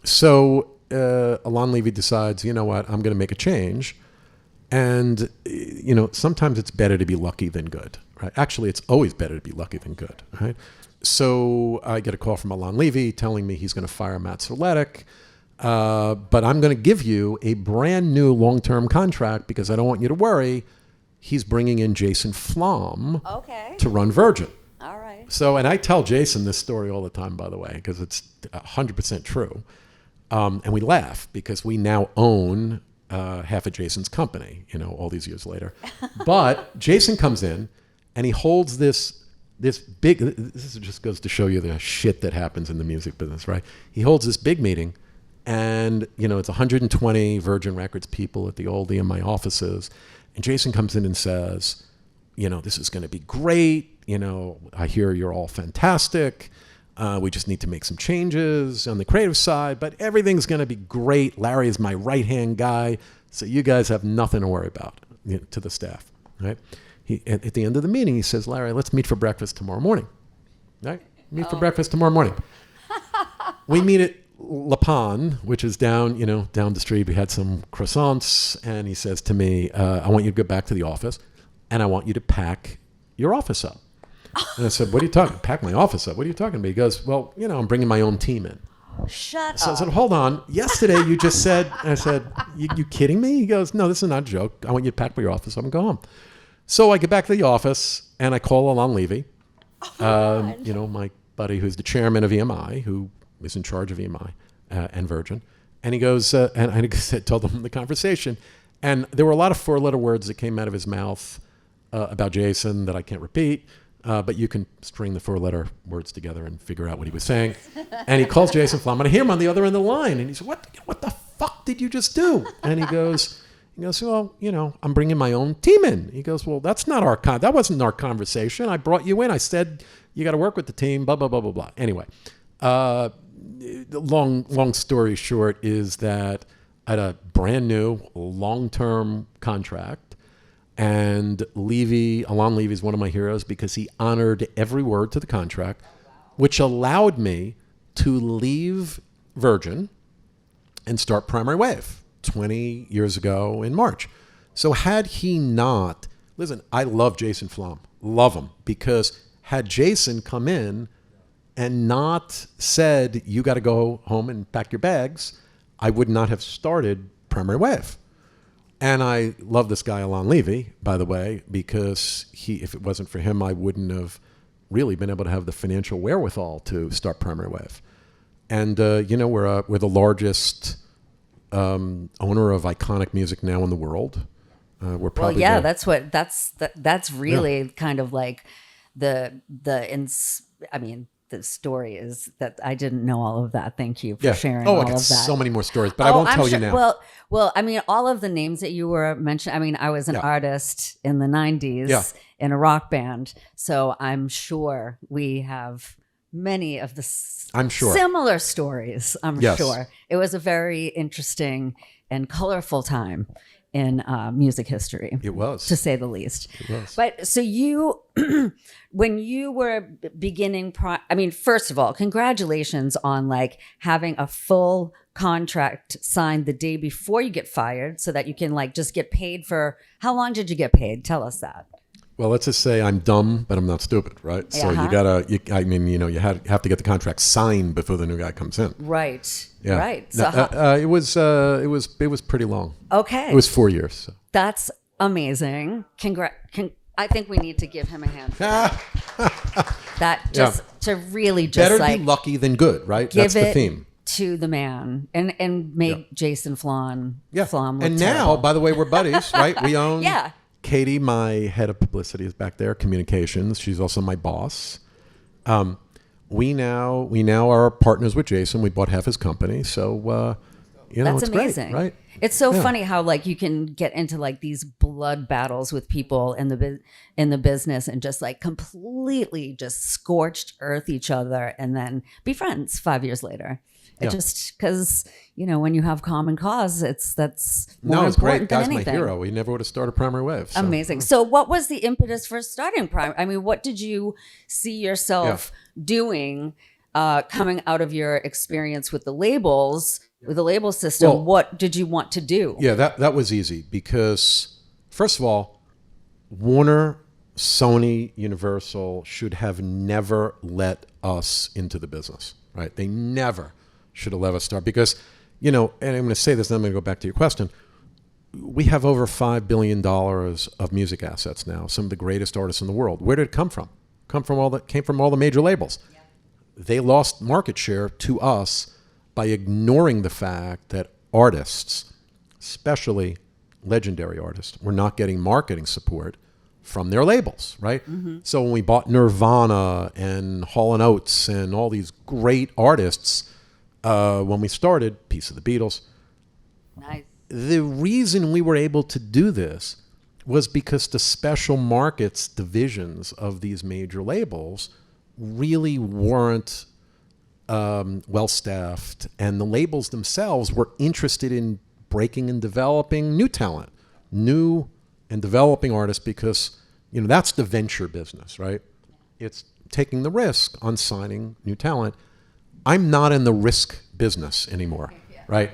So Alon Levy decides, you know what, I'm going to make a change. And, sometimes it's better to be lucky than good, right? Actually, it's always better to be lucky than good, right? So I get a call from Alon Levy telling me he's going to fire Matt Soletic, but I'm going to give you a brand new long-term contract because I don't want you to worry. He's bringing in Jason Flom to run Virgin. All right. So, and I tell Jason this story all the time, by the way, because it's 100% true. And we laugh because we now own half of Jason's company, all these years later. But Jason comes in and he holds this big, this just goes to show you the shit that happens in the music business, right? He holds this big meeting and, it's 120 Virgin Records people at the old EMI offices. And Jason comes in and says, this is going to be great. I hear you're all fantastic. We just need to make some changes on the creative side, but everything's going to be great. Larry is my right-hand guy, so you guys have nothing to worry about, to the staff, right? At the end of the meeting, he says, Larry, let's meet for breakfast tomorrow morning, right? Meet for breakfast tomorrow morning. We meet at La Pan, which is down the street. We had some croissants, and he says to me, I want you to go back to the office, and I want you to pack your office up. And I said, what are you talking? Pack my office up. What are you talking about? He goes, well, I'm bringing my own team in. Shut So up. I said, hold on. Yesterday you just said, I said, you kidding me? He goes, no, this is not a joke. I want you to pack my your office up and go home. So I get back to the office and I call Alon Levy, my buddy who's the chairman of EMI, who is in charge of EMI and Virgin. And he goes, and I told him the conversation. And there were a lot of 4-letter words that came out of his mouth about Jason that I can't repeat. But you can string the 4-letter words together and figure out what he was saying. And he calls Jason Flom, and I hear him on the other end of the line. And he said, what the fuck did you just do? And he goes, well, I'm bringing my own team in. He goes, well, that's not that wasn't our conversation. I brought you in. I said, you got to work with the team, blah, blah, blah, blah, blah. Anyway, long story short is that I had a brand new long-term contract. And Alon Levy is one of my heroes because he honored every word to the contract, which allowed me to leave Virgin and start Primary Wave 20 years ago in March. So had he not, listen, I love Jason Flom, love him, because had Jason come in and not said, you got to go home and pack your bags, I would not have started Primary Wave. And I love this guy, Alon Levy, by the way, because if it wasn't for him, I wouldn't have really been able to have the financial wherewithal to start Primary Wave. And, we're the largest owner of iconic music now in the world. We're probably that's really kind of like the story is that I didn't know all of that. Thank you for sharing all I of got that. so many more stories, but I won't tell you now. Well, all of the names that you were mentioning, I was an artist in the 90s in a rock band. So I'm sure we have many of the similar stories. I'm sure. It was a very interesting and colorful time in music history. It was. To say the least. It was. But so you, when you were beginning, first of all, congratulations on having a full contract signed the day before you get fired so that you can just get paid for, how long did you get paid? Tell us that. Well, let's just say I'm dumb, but I'm not stupid, right? So you have to get the contract signed before the new guy comes in. Right. Yeah. Right. So it was pretty long. Okay. It was 4 years. So. That's amazing. I think we need to give him a hand for that. To really just better be lucky than good, right? That's the theme. To the man and make Jason Flom. Yeah. Flom look and terrible. now, by the way, we're buddies, right? We own. Yeah. Katie, my head of publicity, is back there, communications. She's also my boss. We now are partners with Jason. We bought half his company, so that's it's amazing, great, right? It's so funny how you can get into these blood battles with people in the business and just completely just scorched earth each other and then be friends 5 years later. It just because, when you have common cause, that's more No, it's great. important than Guy's my anything. hero. He never would have started Primary Wave. So. Amazing. So what was the impetus for starting Prime? I mean, what did you see yourself doing coming out of your experience with the labels, with the label system? Well, what did you want to do? Yeah, that was easy because, first of all, Warner, Sony, Universal should have never let us into the business, right? They never should have let us start because, and I'm going to say this, and I'm going to go back to your question. We have over $5 billion of music assets now, some of the greatest artists in the world. Where did it come from? Came from all the major labels. Yeah. They lost market share to us by ignoring the fact that artists, especially legendary artists, were not getting marketing support from their labels, right? Mm-hmm. So when we bought Nirvana and Hall & Oates and all these great artists, when we started, Piece of the Beatles, Nice. The reason we were able to do this was because the special markets divisions of these major labels really weren't well-staffed, and the labels themselves were interested in breaking and developing new talent, new and developing artists, because that's the venture business, right? It's taking the risk on signing new talent. I'm not in the risk business anymore, right?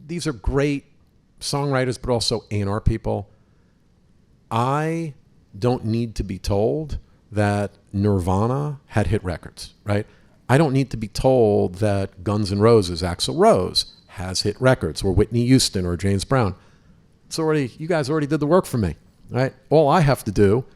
These are great songwriters, but also A&R people. I don't need to be told that Nirvana had hit records, right? I don't need to be told that Guns N' Roses, Axl Rose, has hit records, or Whitney Houston or James Brown. You guys already did the work for me, right? All I have to do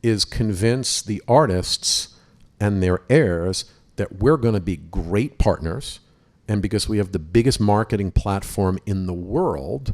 is convince the artists and their heirs that we're going to be great partners, and because we have the biggest marketing platform in the world,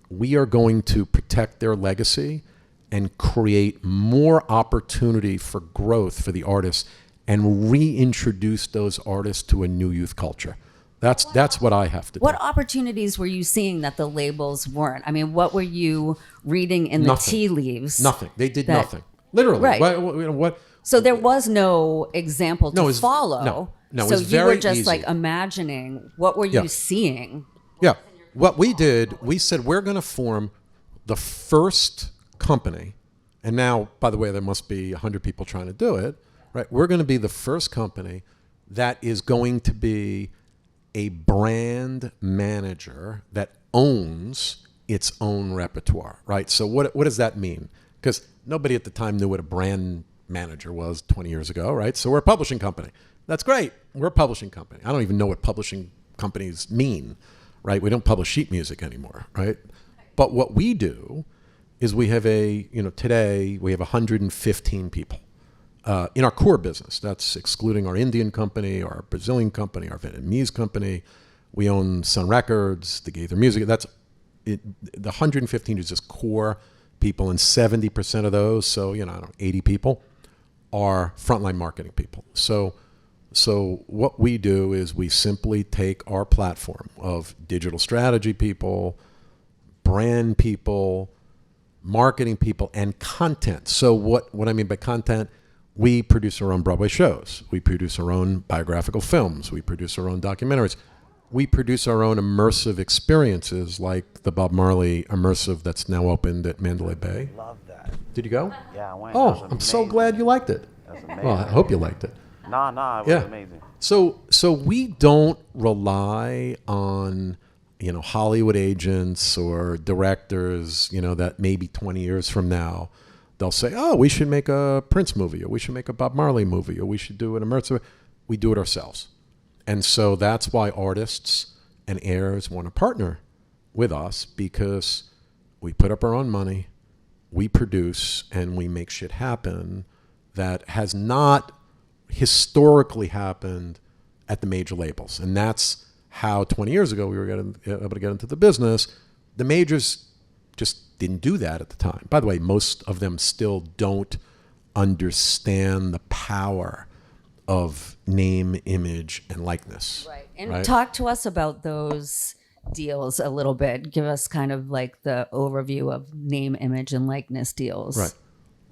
we are going to protect their legacy and create more opportunity for growth for the artists and reintroduce those artists to a new youth culture. That's what I have to do. What opportunities were you seeing that the labels weren't? I mean, what were you reading in Nothing. the tea leaves? Nothing. They did nothing. Literally. Right. What? So there was no example to follow. No, so it's you were very just easy. like imagining. What were you seeing? Yeah. What we did, we said we're going to form the first company, and now, by the way, there must be 100 people trying to do it, right? We're going to be the first company that is going to be a brand manager that owns its own repertoire, right? So what does that mean? Because nobody at the time knew what a brand manager was 20 years ago, right? So we're a publishing company. That's great. We're a publishing company. I don't even know what publishing companies mean, right? We don't publish sheet music anymore, right? But what we do is we have today we have 115 people in our core business. That's excluding our Indian company, our Brazilian company, our Vietnamese company. We own Sun Records, the Gaither Music. That's it. The 115 is just core people, and 70% of those, so 80 people, are frontline marketing people. So what we do is we simply take our platform of digital strategy people, brand people, marketing people, and content. So what I mean by content, we produce our own Broadway shows. We produce our own biographical films. We produce our own documentaries. We produce our own immersive experiences, like the Bob Marley immersive that's now opened at Mandalay Bay. Love that. Did you go? Yeah, I went. Oh, I'm so glad you liked it. That's amazing. Well, I hope you liked it. Nah, it was amazing. So we don't rely on Hollywood agents or directors that maybe 20 years from now they'll say, oh, we should make a Prince movie, or we should make a Bob Marley movie, or we should do an immersive. We do it ourselves. And so that's why artists and heirs want to partner with us, because we put up our own money, we produce, and we make shit happen that has not historically happened at the major labels. And that's how 20 years ago we were able to get into the business. The majors just didn't do that at the time. By the way, most of them still don't understand the power of name, image, and likeness. Right. And talk to us about those deals a little bit. Give us kind of like the overview of name, image, and likeness deals. Right.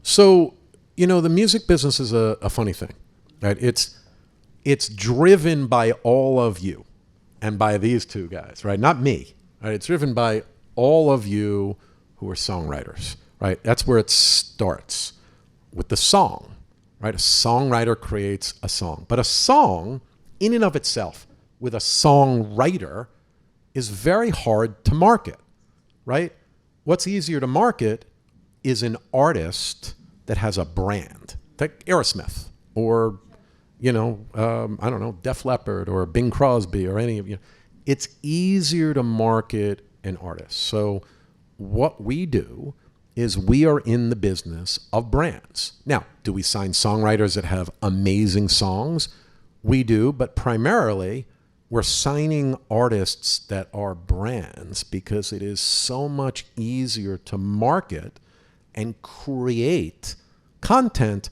So, the music business is a funny thing, right? it's driven by all of you and by these two guys, right? Not me, right? It's driven by all of you who are songwriters, right? That's where it starts with the song, right? A songwriter creates a song. But a song, in and of itself, with a songwriter, is very hard to market, right? What's easier to market is an artist that has a brand, like Aerosmith, or I don't know, Def Leppard or Bing Crosby or any of you. It's easier to market an artist. So what we do is we are in the business of brands. Now, do we sign songwriters that have amazing songs? We do, but primarily we're signing artists that are brands because it is so much easier to market and create content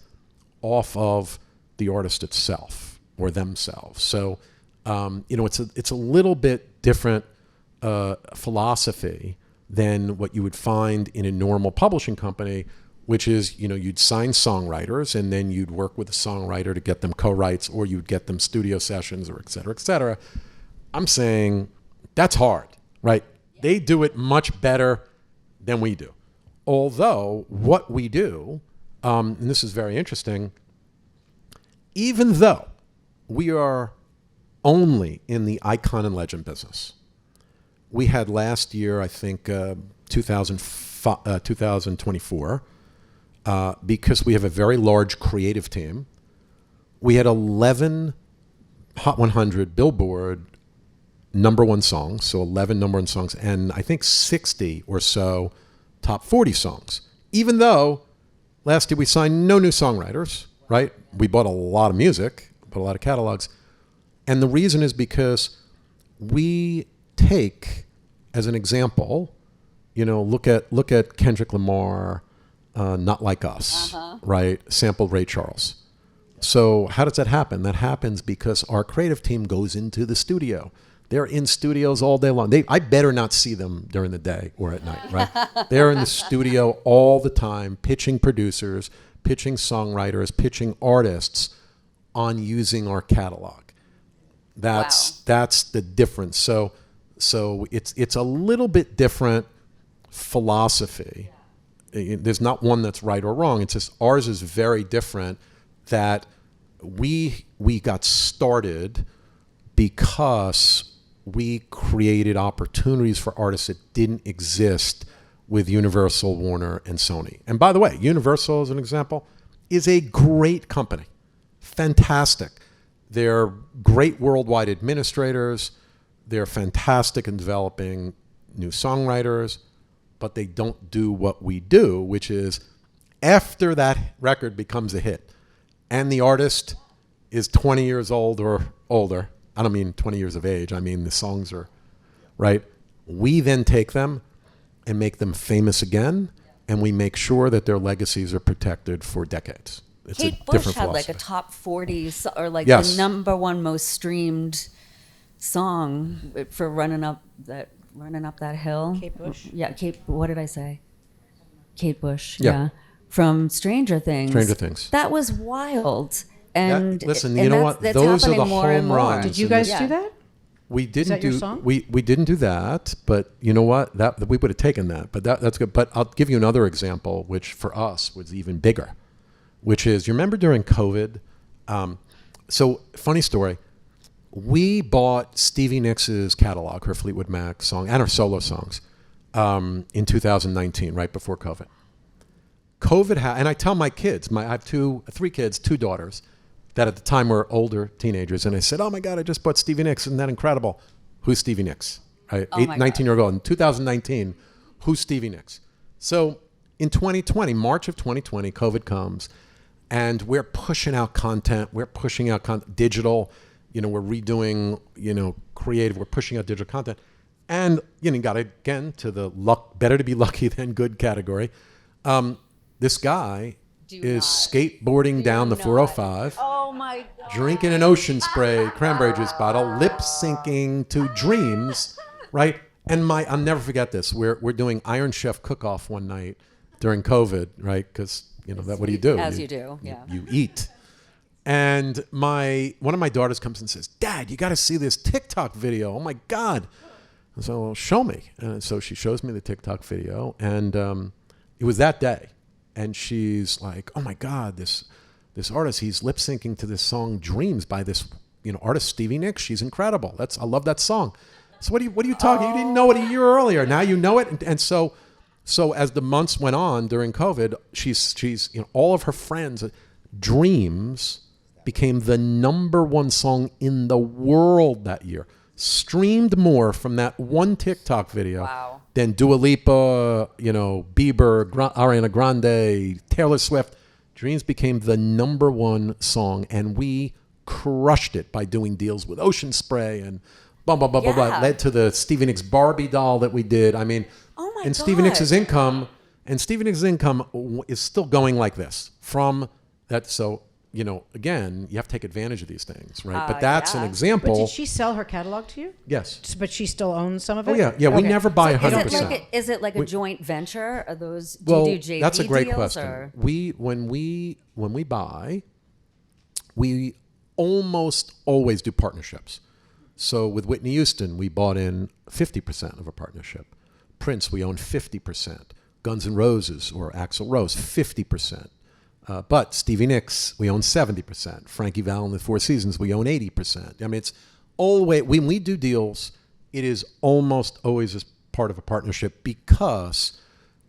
off of the artist itself or themselves. So, it's a little bit different philosophy than what you would find in a normal publishing company, which is, you'd sign songwriters and then you'd work with a songwriter to get them co-writes, or you'd get them studio sessions, or et cetera, et cetera. I'm saying that's hard, right? They do it much better than we do. Although what we do, and this is very interesting, even though we are only in the icon and legend business, we had last year, I think, 2024, because we have a very large creative team, we had 11 Hot 100 Billboard #1 songs, so 11 #1 songs, and I think 60 or so top 40 songs. Even though last year we signed no new songwriters, right? We bought a lot of music, bought a lot of catalogs. And the reason is because we take, as an example, look at Kendrick Lamar, Not Like Us, right? Sampled Ray Charles. So how does that happen? That happens because our creative team goes into the studio. They're in studios all day long. I better not see them during the day or at night, right? They're in the studio all the time, pitching producers, pitching songwriters, pitching artists on using our catalog. That's the difference. So it's a little bit different philosophy. There's not one that's right or wrong. It's just ours is very different. That we got started because we created opportunities for artists that didn't exist with Universal, Warner, and Sony. And by the way, Universal, as an example, is a great company. Fantastic. They're great worldwide administrators. They're fantastic in developing new songwriters, but they don't do what we do, which is after that record becomes a hit and the artist is 20 years old or older, I don't mean 20 years of age, I mean the songs are, right? We then take them and make them famous again, and we make sure that their legacies are protected for decades. It's Kate a Bush different had philosophy. like a top 40 or like Yes. the #1 most streamed song for running up that hill. Kate Bush? Yeah, Kate. What did I say? Kate Bush. Yeah. Yeah. From Stranger Things. Stranger Things. That was wild. And listen, and you know that's- what? that's Those are happening the more and home more. runs. Did you and guys Yeah. do that? We didn't that your do song? we didn't do that, but you know what? That we would have taken that. But that's good. But I'll give you another example, which for us was even bigger, which is, you remember during COVID? So funny story. We bought Stevie Nicks' catalog, her Fleetwood Mac song, and her solo songs, in 2019, right before COVID. And I tell my kids, I have three kids, 2 daughters, that at the time were older teenagers, and I said, "Oh my God, I just bought Stevie Nicks, isn't that incredible?" Who's Stevie Nicks? Right? Oh my 19-year-old in 2019, who's Stevie Nicks? So in 2020, March of 2020, COVID comes, and we're pushing out content. We're pushing out digital. We're redoing, creative. We're pushing out digital content. And, you got to, again, to the better to be lucky than good category. This guy is skateboarding down the 405. Oh my God. Drinking an Ocean Spray cranberry juice bottle, lip syncing to Dreams, right? And I'll never forget this. We're doing Iron Chef cook-off one night during COVID, right? Because, what do you do? As you do, yeah. You eat. And one of my daughters comes and says, "Dad, you got to see this TikTok video. Oh my God." And so, well, show me. And so she shows me the TikTok video, and it was that day. And she's like, "Oh my God, this artist, he's lip syncing to this song Dreams by this artist Stevie Nicks. She's incredible. I love that song." So what are you talking? You didn't know it a year earlier. Now you know it. And so as the months went on during COVID, she's all of her friends, Dreams became the number 1 song in the world that year. Streamed more from that one TikTok video than Dua Lipa, Bieber, Ariana Grande, Taylor Swift. Dreams became the number 1 song, and we crushed it by doing deals with Ocean Spray and blah, blah, blah, blah, blah. Led to the Stevie Nicks Barbie doll that we did. I mean, and Stevie Nicks' income is still going like this from that. So, again, you have to take advantage of these things, right? But that's an example. But did she sell her catalog to you? Yes. But she still owns some of it? Oh, yeah. Yeah, we never buy 100%. Is it like a joint venture? Are those, Well, do you do JV that's a great deals, question. Or? When we buy, we almost always do partnerships. So with Whitney Houston, we bought in 50% of a partnership. Prince, we own 50%. Guns N' Roses or Axl Rose, 50%. But Stevie Nicks, we own 70%. Frankie Valli and the Four Seasons, we own 80%. I mean, it's always, when we do deals, it is almost always as part of a partnership, because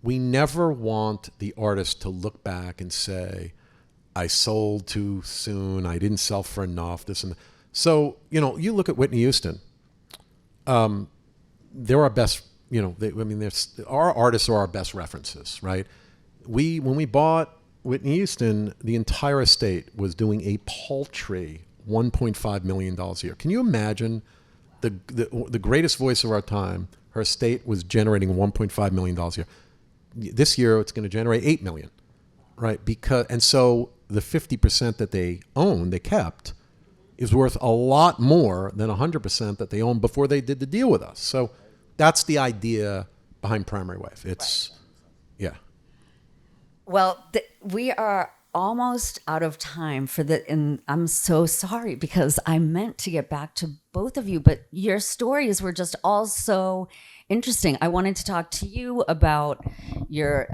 we never want the artist to look back and say, "I sold too soon, I didn't sell for enough, this and that." So, you look at Whitney Houston, they're our best, our artists are our best references, right? When we bought Whitney Houston, the entire estate was doing a paltry $1.5 million a year. Can you imagine the greatest voice of our time? Her estate was generating $1.5 million a year. This year, it's going to generate $8 million, right? And so the 50% that they kept, is worth a lot more than 100% that they owned before they did the deal with us. So that's the idea behind Primary Wave. It's, yeah. Well, we are almost out of time and I'm so sorry, because I meant to get back to both of you, but your stories were just all so interesting. I wanted to talk to you about your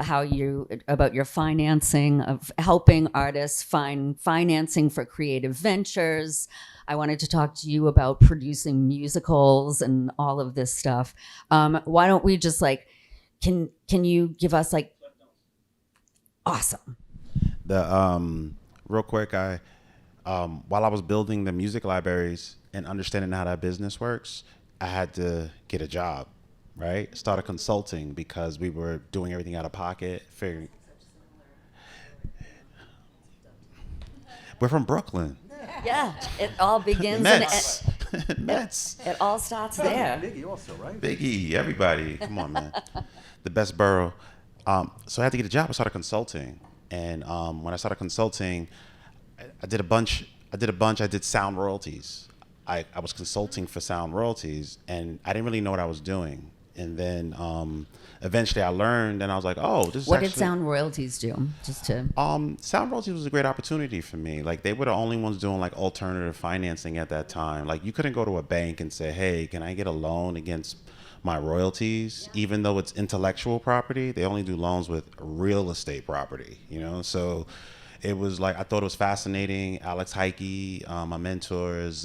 financing, of helping artists find financing for creative ventures. I wanted to talk to you about producing musicals and all of this stuff. Why don't we just can you give us awesome. Real quick, while I was building the music libraries and understanding how that business works, I had to get a job, right? Started consulting because we were doing everything out of pocket. We're from Brooklyn. Yeah, it all begins Mets. Mets. It all starts there. Biggie also, right? Biggie, everybody. Come on, man. The best borough. So I had to get a job. I started consulting. And when I started consulting, I did a bunch. I did sound royalties. I was consulting for sound royalties, and I didn't really know what I was doing. And then eventually I learned, and I was like, oh, this is What did sound royalties do? Just to sound royalties was a great opportunity for me. They were the only ones doing alternative financing at that time. You couldn't go to a bank and say, hey, can I get a loan against my royalties? Even though it's intellectual property, they only do loans with real estate property, So it was I thought it was fascinating. Alex Heike, my mentors,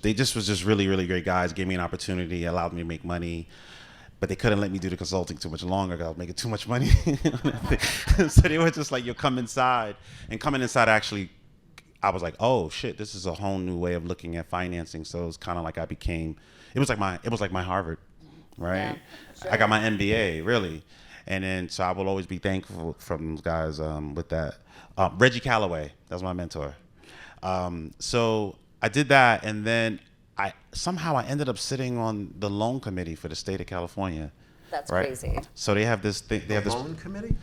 they was just really, really great guys. Gave me an opportunity, allowed me to make money, but they couldn't let me do the consulting too much longer because I was making too much money. So they were just you'll come inside, and coming inside, actually, I was like, oh shit, this is a whole new way of looking at financing. So it was kind of I became, it was like my Harvard, right? Yeah, sure. I got my MBA, really. And then, so I will always be thankful from those guys with that. Reggie Calloway, that was my mentor. So I did that, and then I ended up sitting on the loan committee for the state of California. That's right? crazy. So they have this thing. They have this loan committee.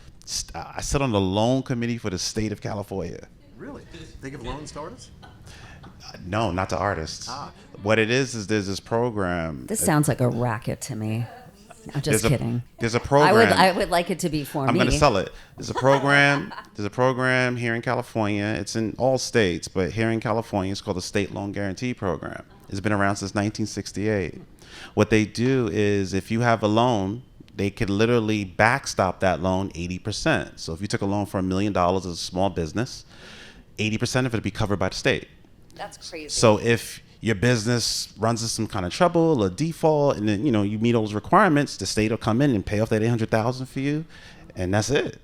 I sit on the loan committee for the state of California. Really? They give loans to artists? No, not to artists. What it is there's this program. This sounds like a racket to me. I'm just kidding. There's a program. I would like it to be for I'm me. going to sell it. There's a program. There's a program here in California. It's in all states, but here in California, it's called the State Loan Guarantee Program. It's been around since 1968. What they do is, if you have a loan, they could literally backstop that loan 80%. So if you took a loan for $1 million as a small business, 80% of it would be covered by the state. That's crazy. So if your business runs into some kind of trouble or default, and then you meet those requirements, the state will come in and pay off that $800,000 for you, and that's it,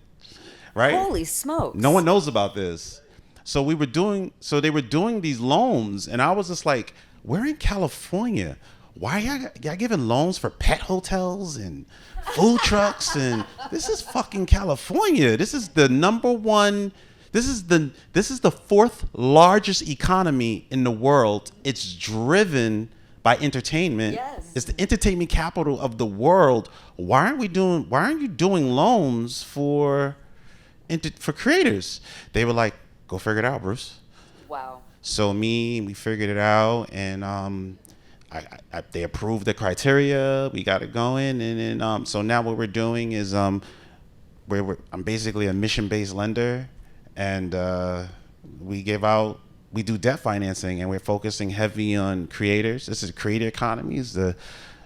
right? Holy smokes! No one knows about this. So they were doing these loans, and I was just like, we're in California. Why are y'all giving loans for pet hotels and food trucks? And this is fucking California. This is the number one. This is the fourth largest economy in the world. It's driven by entertainment. Yes. It's the entertainment capital of the world. Why aren't you doing loans for creators? They were like, go figure it out, Bruce. Wow. So we figured it out, and they approved the criteria. We got it going, and then so now what we're doing is I'm basically a mission-based lender. And we do debt financing, and we're focusing heavy on creators. This is a creator economy. It's a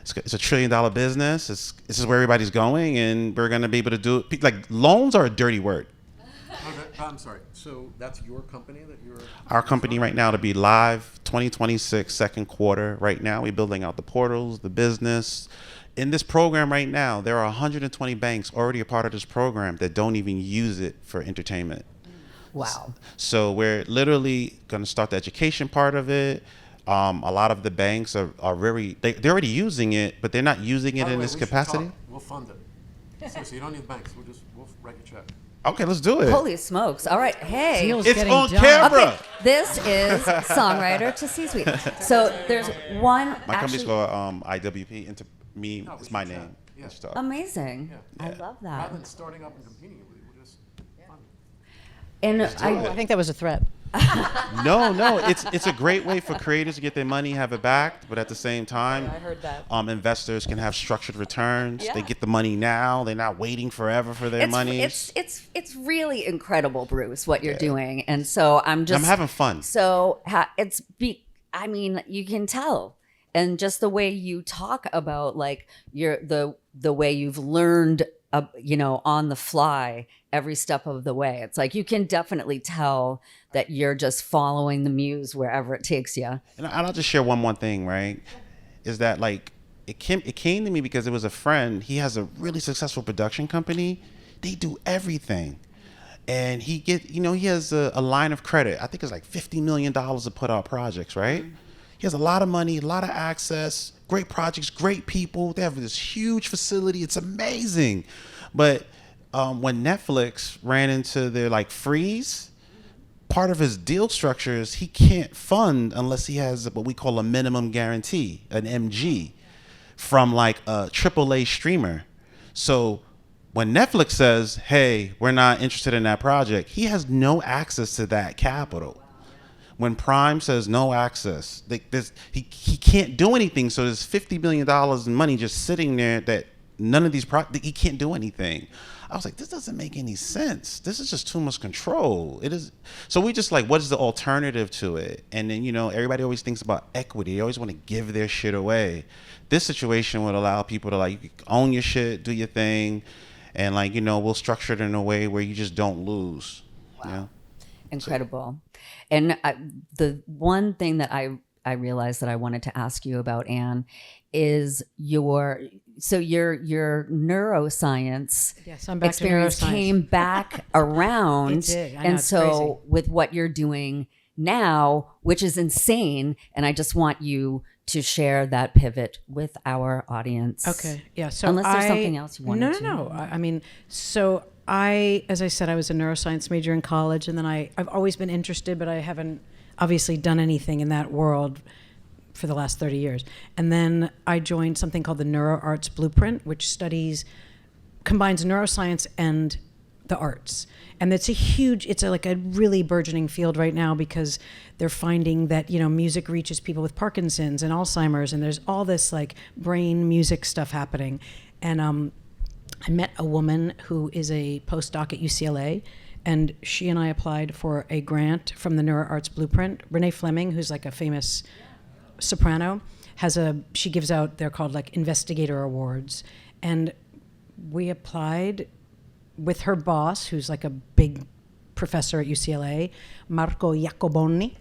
$1 trillion business. This is where everybody's going, and we're going to be able to do it. Like, loans are a dirty word. I'm sorry. So that's your company that you're... Our company right now to be live 2026, second quarter. Right now, we're building out the portals, the business. In this program right now, there are 120 banks already a part of this program that don't even use it for entertainment. Wow. So we're literally going to start the education part of it. A lot of the banks are they're already using it, but they're not using it in this capacity. We'll fund it. So you don't need banks. We'll write a check. Okay, let's do it. Holy smokes! All right, hey. Deal's It's getting on done. camera. Okay, this is Songwriter to C-Suite. So there's one. My company's actually, called IWP. It's my should name. chat. Yeah. Let's talk. amazing. Yeah. I love that. Rather than starting up and competing, we'll just fund it. And I think that was a threat. No, it's a great way for creators to get their money, have it backed, but at the same time, I heard that. Investors can have structured returns. Yeah. They get the money now. They're not waiting forever for their money. It's really incredible, Bruce, what you're doing, and so I'm having fun. So I mean, you can tell, and just the way you talk about like the way you've learned, on the fly every step of the way. It's like you can definitely tell that you're just following the muse wherever it takes you. And I'll just share one more thing, right? Is that like it came to me because it was a friend. He has a really successful production company. They do everything, and he has a line of credit. I think it's like $50 million to put out projects, right? Mm-hmm. He has a lot of money, a lot of access, great projects, great people. They have this huge facility. It's amazing, but when Netflix ran into their freeze, part of his deal structure is he can't fund unless he has what we call a minimum guarantee, an MG, from like a AAA streamer. So when Netflix says, hey, we're not interested in that project, he has no access to that capital. When Prime says no access, he can't do anything. So there's $50 million in money just sitting there that none of these he can't do anything. I was like, this doesn't make any sense. This is just too much control. It is. So we just what is the alternative to it? And then, everybody always thinks about equity. They always want to give their shit away. This situation would allow people to you own your shit, do your thing. And we'll structure it in a way where you just don't lose. Wow. Incredible. And the one thing that I realized that I wanted to ask you about, Anne, is your neuroscience Yes, I'm back to experience neuroscience. came back around. It did. I know, and it's so crazy. with what you're doing now, which is insane, and I just want you to share that pivot with our audience. Okay. Yeah. So unless there's something else you wanted to. No. I mean, so as I said, I was a neuroscience major in college, and then I've always been interested, but I haven't obviously done anything in that world for the last 30 years. And then I joined something called the NeuroArts Blueprint, which combines neuroscience and the arts. And it's like a really burgeoning field right now, because they're finding that, music reaches people with Parkinson's and Alzheimer's, and there's all this like brain music stuff happening. And I met a woman who is a postdoc at UCLA, and she and I applied for a grant from the NeuroArts Blueprint. Renee Fleming, who's like a famous soprano, she gives out, they're called like investigator awards. And we applied with her boss, who's like a big professor at UCLA, Marco Iacoboni.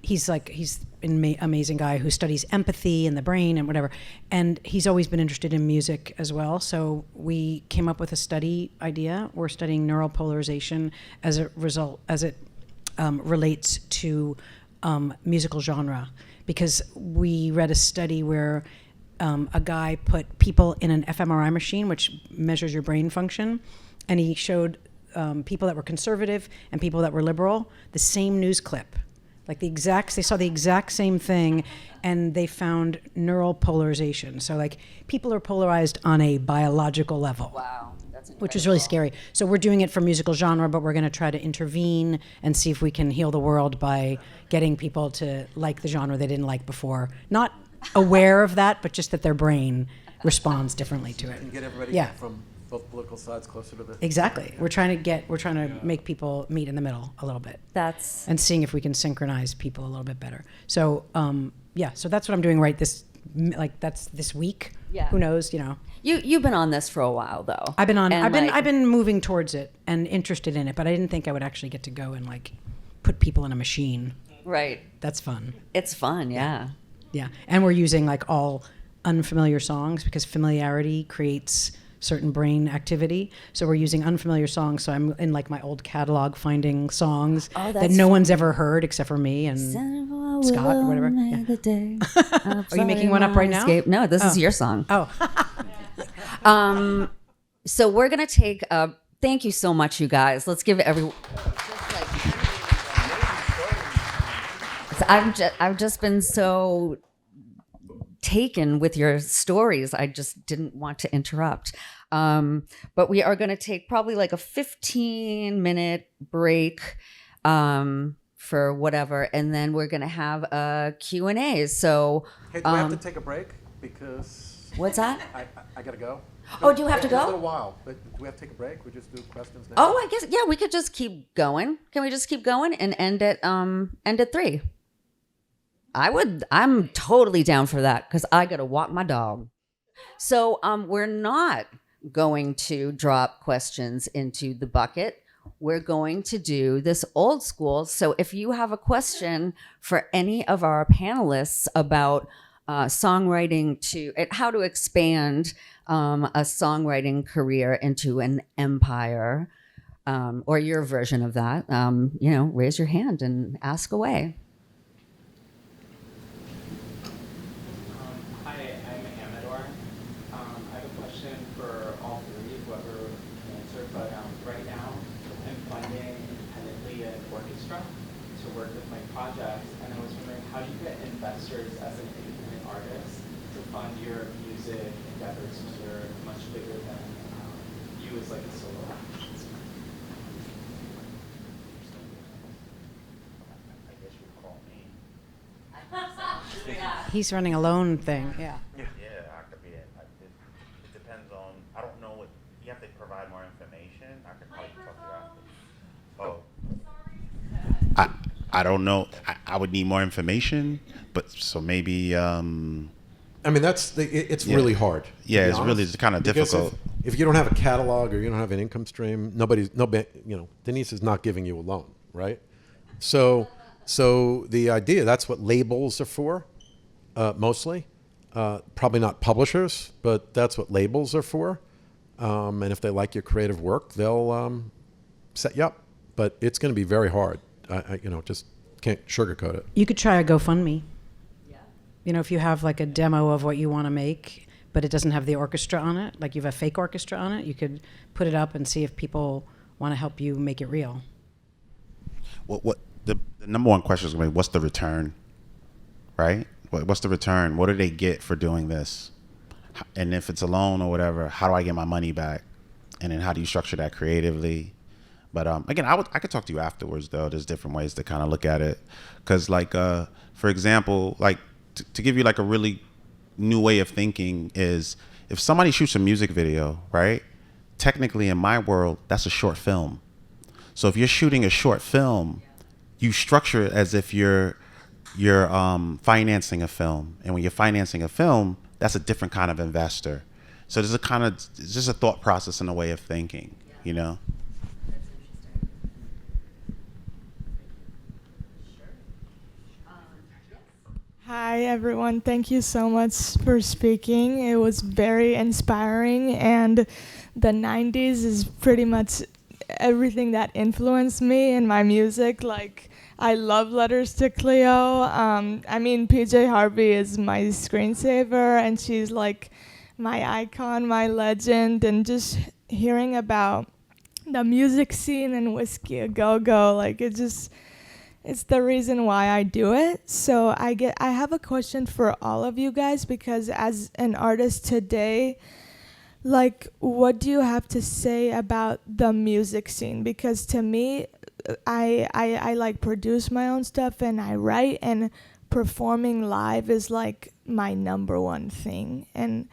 He's an amazing guy who studies empathy and the brain and whatever. And he's always been interested in music as well. So we came up with a study idea. We're studying neural polarization as it relates to musical genre. Because we read a study where a guy put people in an fMRI machine, which measures your brain function, and he showed people that were conservative and people that were liberal the same news clip. Like they saw the exact same thing, and they found neural polarization. So like people are polarized on a biological level. Wow, that's incredible. Which is really scary. So we're doing it for musical genre, but we're going to try to intervene and see if we can heal the world by getting people to like the genre they didn't like before. Not aware of that, but just that their brain responds differently to it. And get everybody Yeah. from both political sides closer to the... Exactly. We're trying to make people meet in the middle a little bit. And seeing if we can synchronize people a little bit better. So so that's what I'm doing that's this week. Yeah. Who knows, You've been on this for a while though. I've been moving towards it and interested in it, but I didn't think I would actually get to go and like put people in a machine. Right. That's fun. It's fun, yeah. Yeah. And we're using like all unfamiliar songs, because familiarity creates certain brain activity. So we're using unfamiliar songs. So I'm in like my old catalog finding songs that no one's ever heard except for me and Scott or whatever. Yeah. Are you making one up right now? No, this is your song. Oh. So we're going to take thank you so much, you guys. Let's give everyone. I've just been so taken with your stories. I just didn't want to interrupt. But we are going to take probably like a 15-minute break for whatever, and then we're going to have a Q&A. So, Hey, do I have to take a break? Because... What's that? I got to go. Oh, do you have to go? A little while, but do we have to take a break? We just do questions now? Oh, I guess, yeah, we could just keep going. Can we just keep going and end at 3? I'm totally down for that, because I got to walk my dog. So we're not going to drop questions into the bucket. We're going to do this old school. So if you have a question for any of our panelists about songwriting how to expand a songwriting career into an empire, or your version of that, raise your hand and ask away. He's running a loan thing. Yeah. Yeah, I could be it. It depends on. I don't know what you have to provide more information. I could probably talk to you after. Oh. I don't know. I would need more information, but so maybe. I mean, it's really hard. Yeah, it's really kind of difficult. If you don't have a catalog or you don't have an income stream, Denise is not giving you a loan, right? So the idea, that's what labels are for. Mostly, probably not publishers, but that's what labels are for. And if they like your creative work, they'll set you up. But it's going to be very hard. I just can't sugarcoat it. You could try a GoFundMe. Yeah. If you have like a demo of what you want to make, but it doesn't have the orchestra on it, like you have a fake orchestra on it, you could put it up and see if people want to help you make it real. What the number one question is going to be, what's the return, right? What's the return? What do they get for doing this? And if it's a loan or whatever, how do I get my money back? And then how do you structure that creatively? But again, I could talk to you afterwards though. There's different ways to kind of look at it, because like for example, like to give you like a really new way of thinking is if somebody shoots a music video, right? Technically, in my world, that's a short film. So if you're shooting a short film, you structure it as if you're financing a film, and when you're financing a film, that's a different kind of investor. So there's it's just a thought process and a way of thinking, you know. Hi, everyone. Thank you so much for speaking. It was very inspiring, and the 90s is pretty much everything that influenced me in my music. Like, I love Letters to Cleo. I mean, PJ Harvey is my screensaver, and she's like my icon, my legend, and just hearing about the music scene and Whiskey A Go-Go, like, it's the reason why I do it. So I have a question for all of you guys, because as an artist today, like, what do you have to say about the music scene? Because to me, I like produce my own stuff and I write, and performing live is like my number one thing. And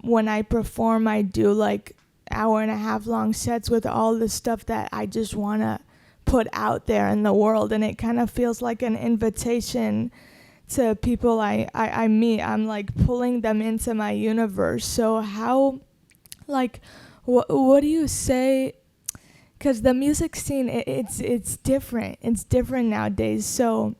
when I perform, I do like hour-and-a-half long sets with all the stuff that I just want to put out there in the world, and it kind of feels like an invitation to people I meet. I'm like pulling them into my universe. So how, like, what do you say? Because the music scene, it's different. It's different nowadays. So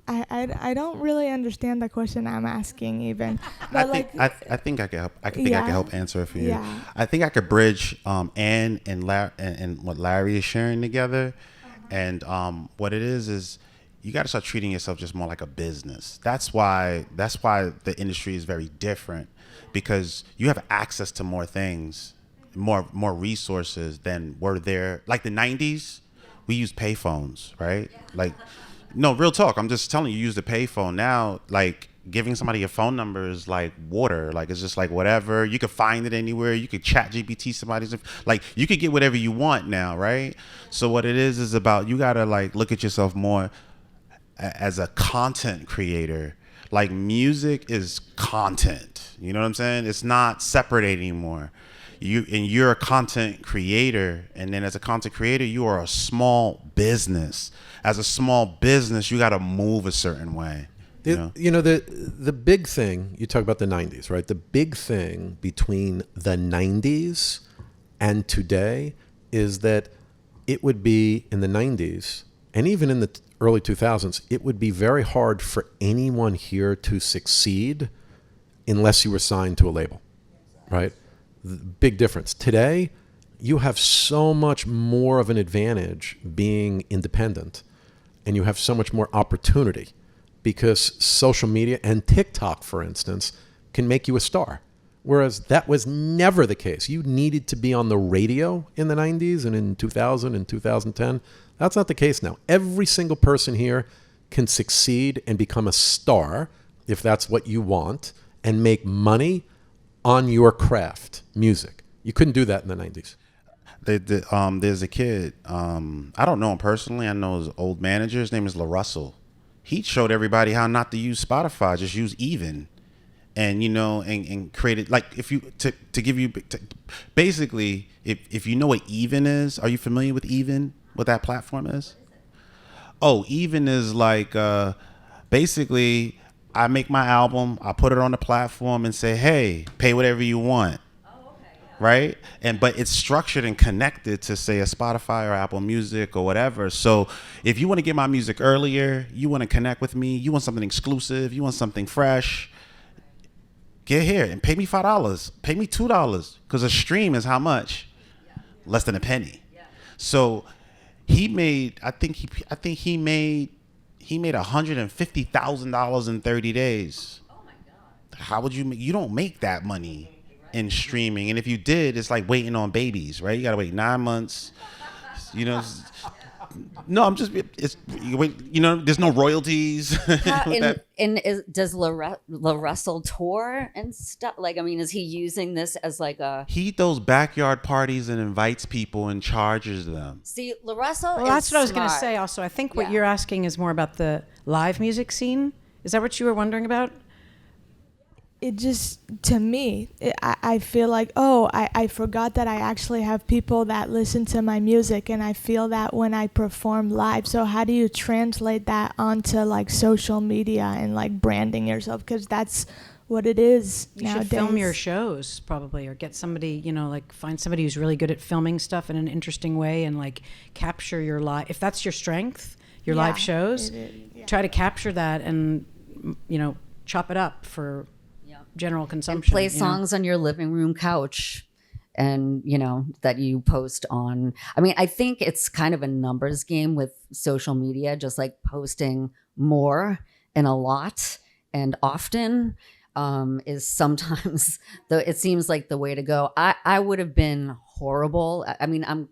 I don't really understand the question I'm asking even. But I think I can help. I can help answer it for you. Yeah. I think I could bridge Ann and what Larry is sharing together, and what it is you got to start treating yourself just more like a business. That's why the industry is very different, because you have access to more things, more resources than were there. Like the 90s, we used payphones, right? Like. No, real talk. I'm just telling you, use the payphone. Now, like, giving somebody your phone number is like water. Like, it's just like whatever. You could find it anywhere. You could chat GPT somebody's. Like, you could get whatever you want now, right? So what it is about, you got to, like, look at yourself more as a content creator. Like, music is content. You know what I'm saying? It's not separate anymore. You're a content creator, and then as a content creator, you are a small business. As a small business, you got to move a certain way. The big thing, you talk about the 90s, right? The big thing between the 90s and today is that it would be in the 90s, and even in the early 2000s, it would be very hard for anyone here to succeed unless you were signed to a label, right? The big difference. Today, you have so much more of an advantage being independent, and you have so much more opportunity because social media and TikTok, for instance, can make you a star. Whereas that was never the case. You needed to be on the radio in the 90s and in 2000 and 2010. That's not the case now. Every single person here can succeed and become a star, if that's what you want, and make money on your craft, music. You couldn't do that in the 90s. There's a kid, I don't know him personally. I know his old manager. His name is LaRussell. He showed everybody how not to use Spotify, just use Even. And, and created, like, if you, to give you, basically, if you know what Even is, are you familiar with Even, what that platform is? Oh, Even is like, basically, I make my album, I put it on the platform and say, hey, pay whatever you want. Right? But it's structured and connected to, say, a Spotify or Apple Music or whatever. So if you want to get my music earlier, you want to connect with me, you want something exclusive, you want something fresh, get here and pay me $5, pay me $2, because a stream is how much? Less than a penny. So he made, I think he made $150,000 in 30 days. Oh my God. How would you don't make that money in streaming. And if you did, it's like waiting on babies, right? You got to wait 9 months. No, I'm just, it's, there's no royalties. Does La Russell tour and stuff? Like, I mean, is he using this as like a? He throws backyard parties and invites people and charges them. See, La Russell. Well, is that's what I was going to smart. say. Also, I think what Yeah. you're asking is more about the live music scene. Is that what you were wondering about? It just, to me, I feel like, I forgot that I actually have people that listen to my music, and I feel that when I perform live. So how do you translate that onto like social media and like branding yourself? Because that's what it is You nowadays. should film your shows probably, or get somebody, like find somebody who's really good at filming stuff in an interesting way and like capture your live. If that's your strength, your live shows, try to capture that and, chop it up for general consumption. And play songs on your living room couch and that you post on. I mean, I think it's kind of a numbers game with social media, just like posting more and a lot and often is sometimes it seems like the way to go. I would have been horrible. I mean, I'm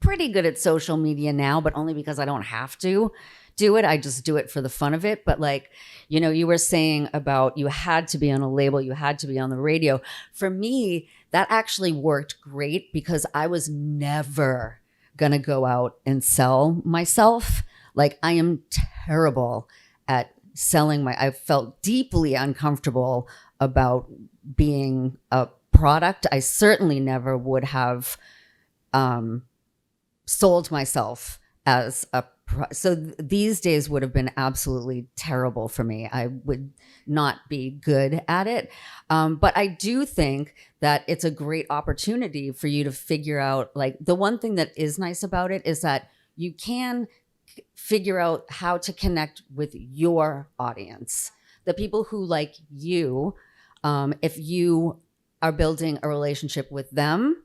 pretty good at social media now, but only because I don't have to do it. I just do it for the fun of it. But like, you were saying about you had to be on a label, you had to be on the radio. For me, that actually worked great because I was never going to go out and sell myself. Like, I am terrible at selling I felt deeply uncomfortable about being a product. I certainly never would have sold myself as a so these days would have been absolutely terrible for me. I would not be good at it. But I do think that it's a great opportunity for you to figure out, like, the one thing that is nice about it is that you can figure out how to connect with your audience, the people who like you. If you are building a relationship with them,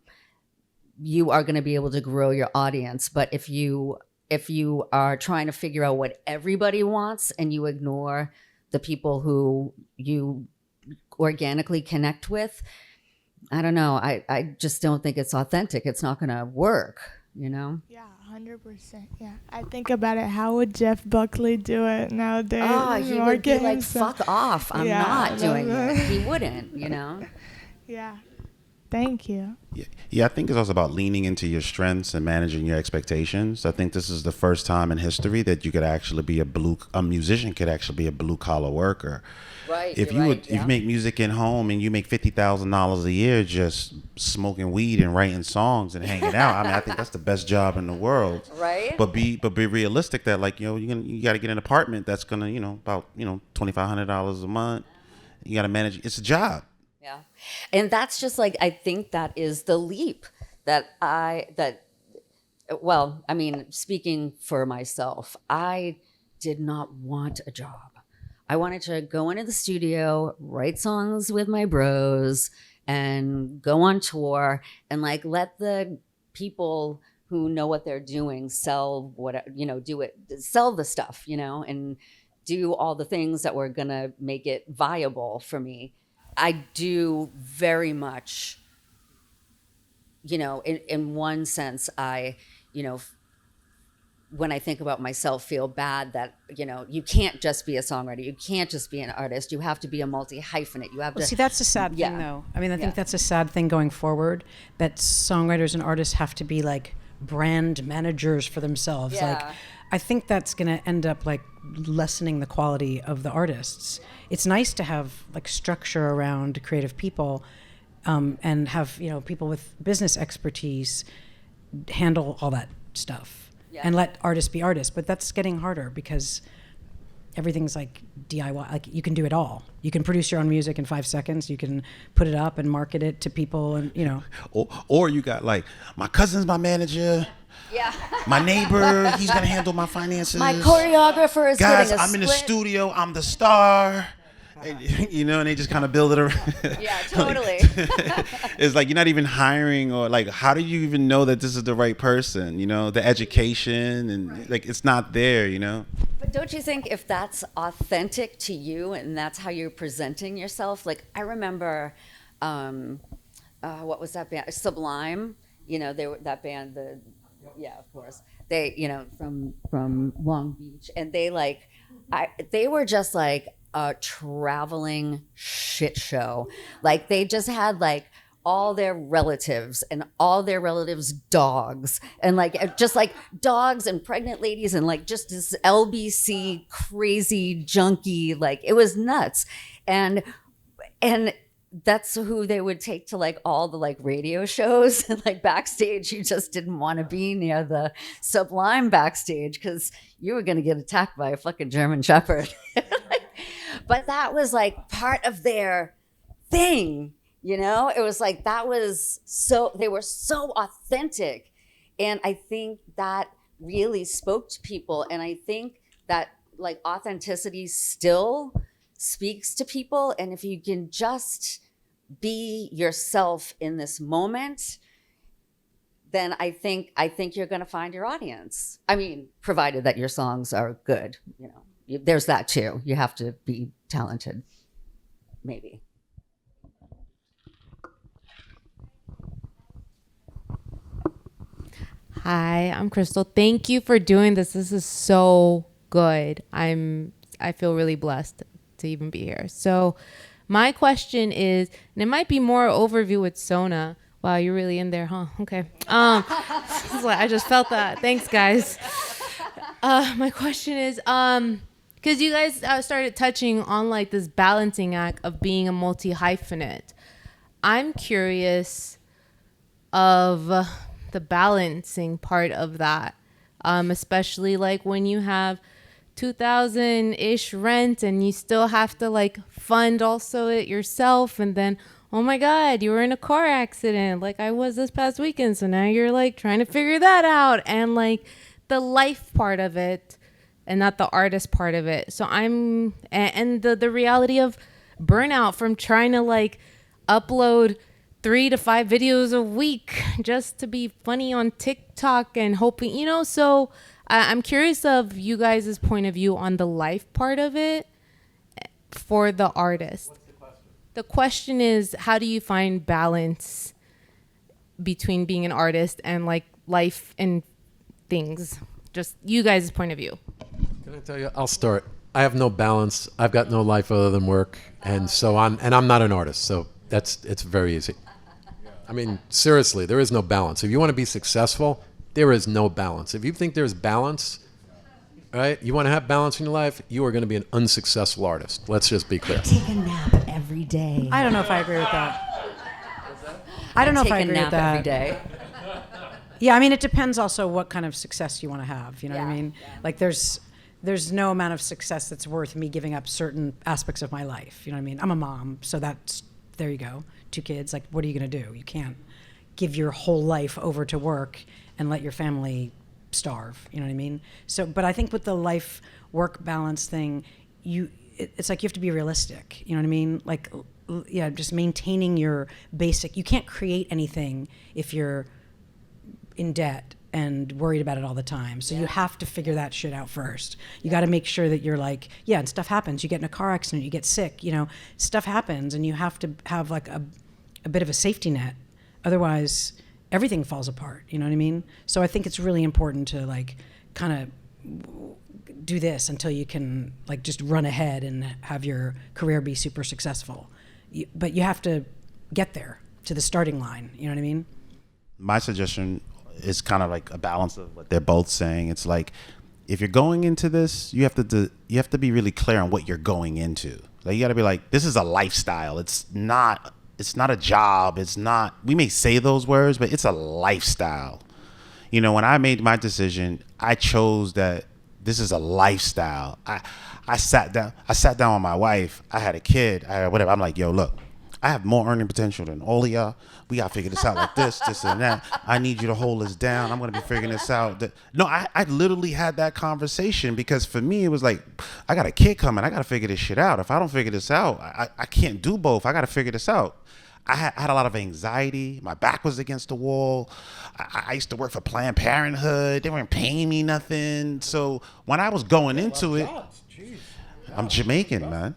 you are going to be able to grow your audience. But if you are trying to figure out what everybody wants and you ignore the people who you organically connect with, I don't know. I just don't think it's authentic. It's not going to work, Yeah, 100%. Yeah. I think about it. How would Jeff Buckley do it nowadays? Oh, he would be like, fuck off. I'm not doing it. He wouldn't, Yeah. Thank you. Yeah, I think it's also about leaning into your strengths and managing your expectations. I think this is the first time in history that you could actually be a musician could actually be a blue collar worker. Right. If if you make music in home and you make $50,000 a year just smoking weed and writing songs and hanging out, I mean, I think that's the best job in the world. Right. But be realistic that, like, you got to get an apartment that's gonna about $2,500 a month. You got to manage. It's a job. Yeah. And that's just like, I think that is the leap well, I mean, speaking for myself, I did not want a job. I wanted to go into the studio, write songs with my bros, and go on tour and like let the people who know what they're doing sell sell the stuff, and do all the things that were gonna make it viable for me. I do very much, in one sense, I, when I think about myself, feel bad that, you can't just be a songwriter. You can't just be an artist. You have to be a multi-hyphenate. You have to. See, that's a sad thing, though. I mean, I think that's a sad thing going forward, that songwriters and artists have to be like brand managers for themselves. Yeah. Like, I think that's going to end up like lessening the quality of the artists. It's nice to have like structure around creative people, and have people with business expertise handle all that stuff, and let artists be artists. But that's getting harder because everything's like DIY. Like, you can do it all. You can produce your own music in 5 seconds. You can put it up and market it to people, and Or you got like, my cousin's my manager. Yeah. My neighbor, he's gonna handle my finances. My choreographer is Guys, getting a I'm in the split. studio. I'm the star. And they just kind of build it around. Yeah, totally. It's like you're not even hiring, or like, how do you even know that this is the right person? The education and like, it's not there. But don't you think if that's authentic to you and that's how you're presenting yourself? Like, I remember, what was that band? Sublime. They were that band, Yeah, of course. They, from Long Beach, and they were just like a traveling shit show. Like they just had like all their relatives and all their relatives' dogs, and like just like dogs and pregnant ladies, and like just this LBC crazy junkie. Like it was nuts, and that's who they would take to like all the like radio shows, and like backstage you just didn't want to be near the Sublime backstage because you were going to get attacked by a fucking German Shepherd. But that was like part of their thing, it was like they were so authentic, and I think that really spoke to people, and I think that like authenticity still speaks to people, and if you can just be yourself in this moment, then I think you're going to find your audience. I mean, provided that your songs are good, there's that too. You have to be talented, maybe. Hi, I'm Crystal. Thank you for doing this. This is so good. I feel really blessed to even be here. So my question is, and it might be more overview with SONA. Wow, you're really in there, huh? Okay. I just felt that. Thanks, guys. My question is, because you guys started touching on like this balancing act of being a multi-hyphenate. I'm curious of the balancing part of that, especially like when you have 2,000-ish rent and you still have to like fund also it yourself, and then oh my god, you were in a car accident like I was this past weekend, so now you're like trying to figure that out, and like the life part of it and not the artist part of it. So and the reality of burnout from trying to like upload 3 to 5 videos a week just to be funny on TikTok and hoping, so I'm curious of you guys' point of view on the life part of it for the artist. What's the question? The question is, how do you find balance between being an artist and like life and things? Just you guys' point of view. Can I tell you? I'll start. I have no balance. I've got no life other than work, and so I'm not an artist, so it's very easy. I mean, seriously, there is no balance. If you want to be successful, there is no balance. If you think there's balance, right? You want to have balance in your life, you are going to be an unsuccessful artist. Let's just be clear. Take a nap every day. I don't know if I agree with that. I don't know if I agree with that. Every day. Yeah, I mean, it depends also what kind of success you want to have. You know what I mean? Yeah. Like there's no amount of success that's worth me giving up certain aspects of my life. You know what I mean? I'm a mom, so there you go. 2 kids. Like, what are you going to do? You can't give your whole life over to work and let your family starve. You know what I mean? So, but I think with the life work balance thing, it's like you have to be realistic. You know what I mean? Like, yeah, just maintaining your basic. You can't create anything if you're in debt and worried about it all the time. So you have to figure that shit out first. You got to make sure that you're like, yeah, and stuff happens. You get in a car accident, you get sick, stuff happens, and you have to have like a bit of a safety net. Otherwise, everything falls apart. You know what I mean? So I think it's really important to like kind of do this until you can like just run ahead and have your career be super successful. But you have to get there to the starting line. You know what I mean? My suggestion is kind of like a balance of what they're both saying. It's like, if you're going into this, you have to be really clear on what you're going into. Like, you got to be like, this is a lifestyle. It's not a job. We may say those words, but it's a lifestyle. When I made my decision, I chose that this is a lifestyle. I sat down with my wife. I had a kid. I had whatever. I'm like, yo, look, I have more earning potential than all of y'all. We got to figure this out like this and that. I need you to hold us down. I'm going to be figuring this out. No, I literally had that conversation because for me, it was like, I got a kid coming. I got to figure this shit out. If I don't figure this out, I can't do both. I got to figure this out. I had a lot of anxiety. My back was against the wall. I used to work for Planned Parenthood. They weren't paying me nothing. So when I was going into it, I'm Jamaican, man.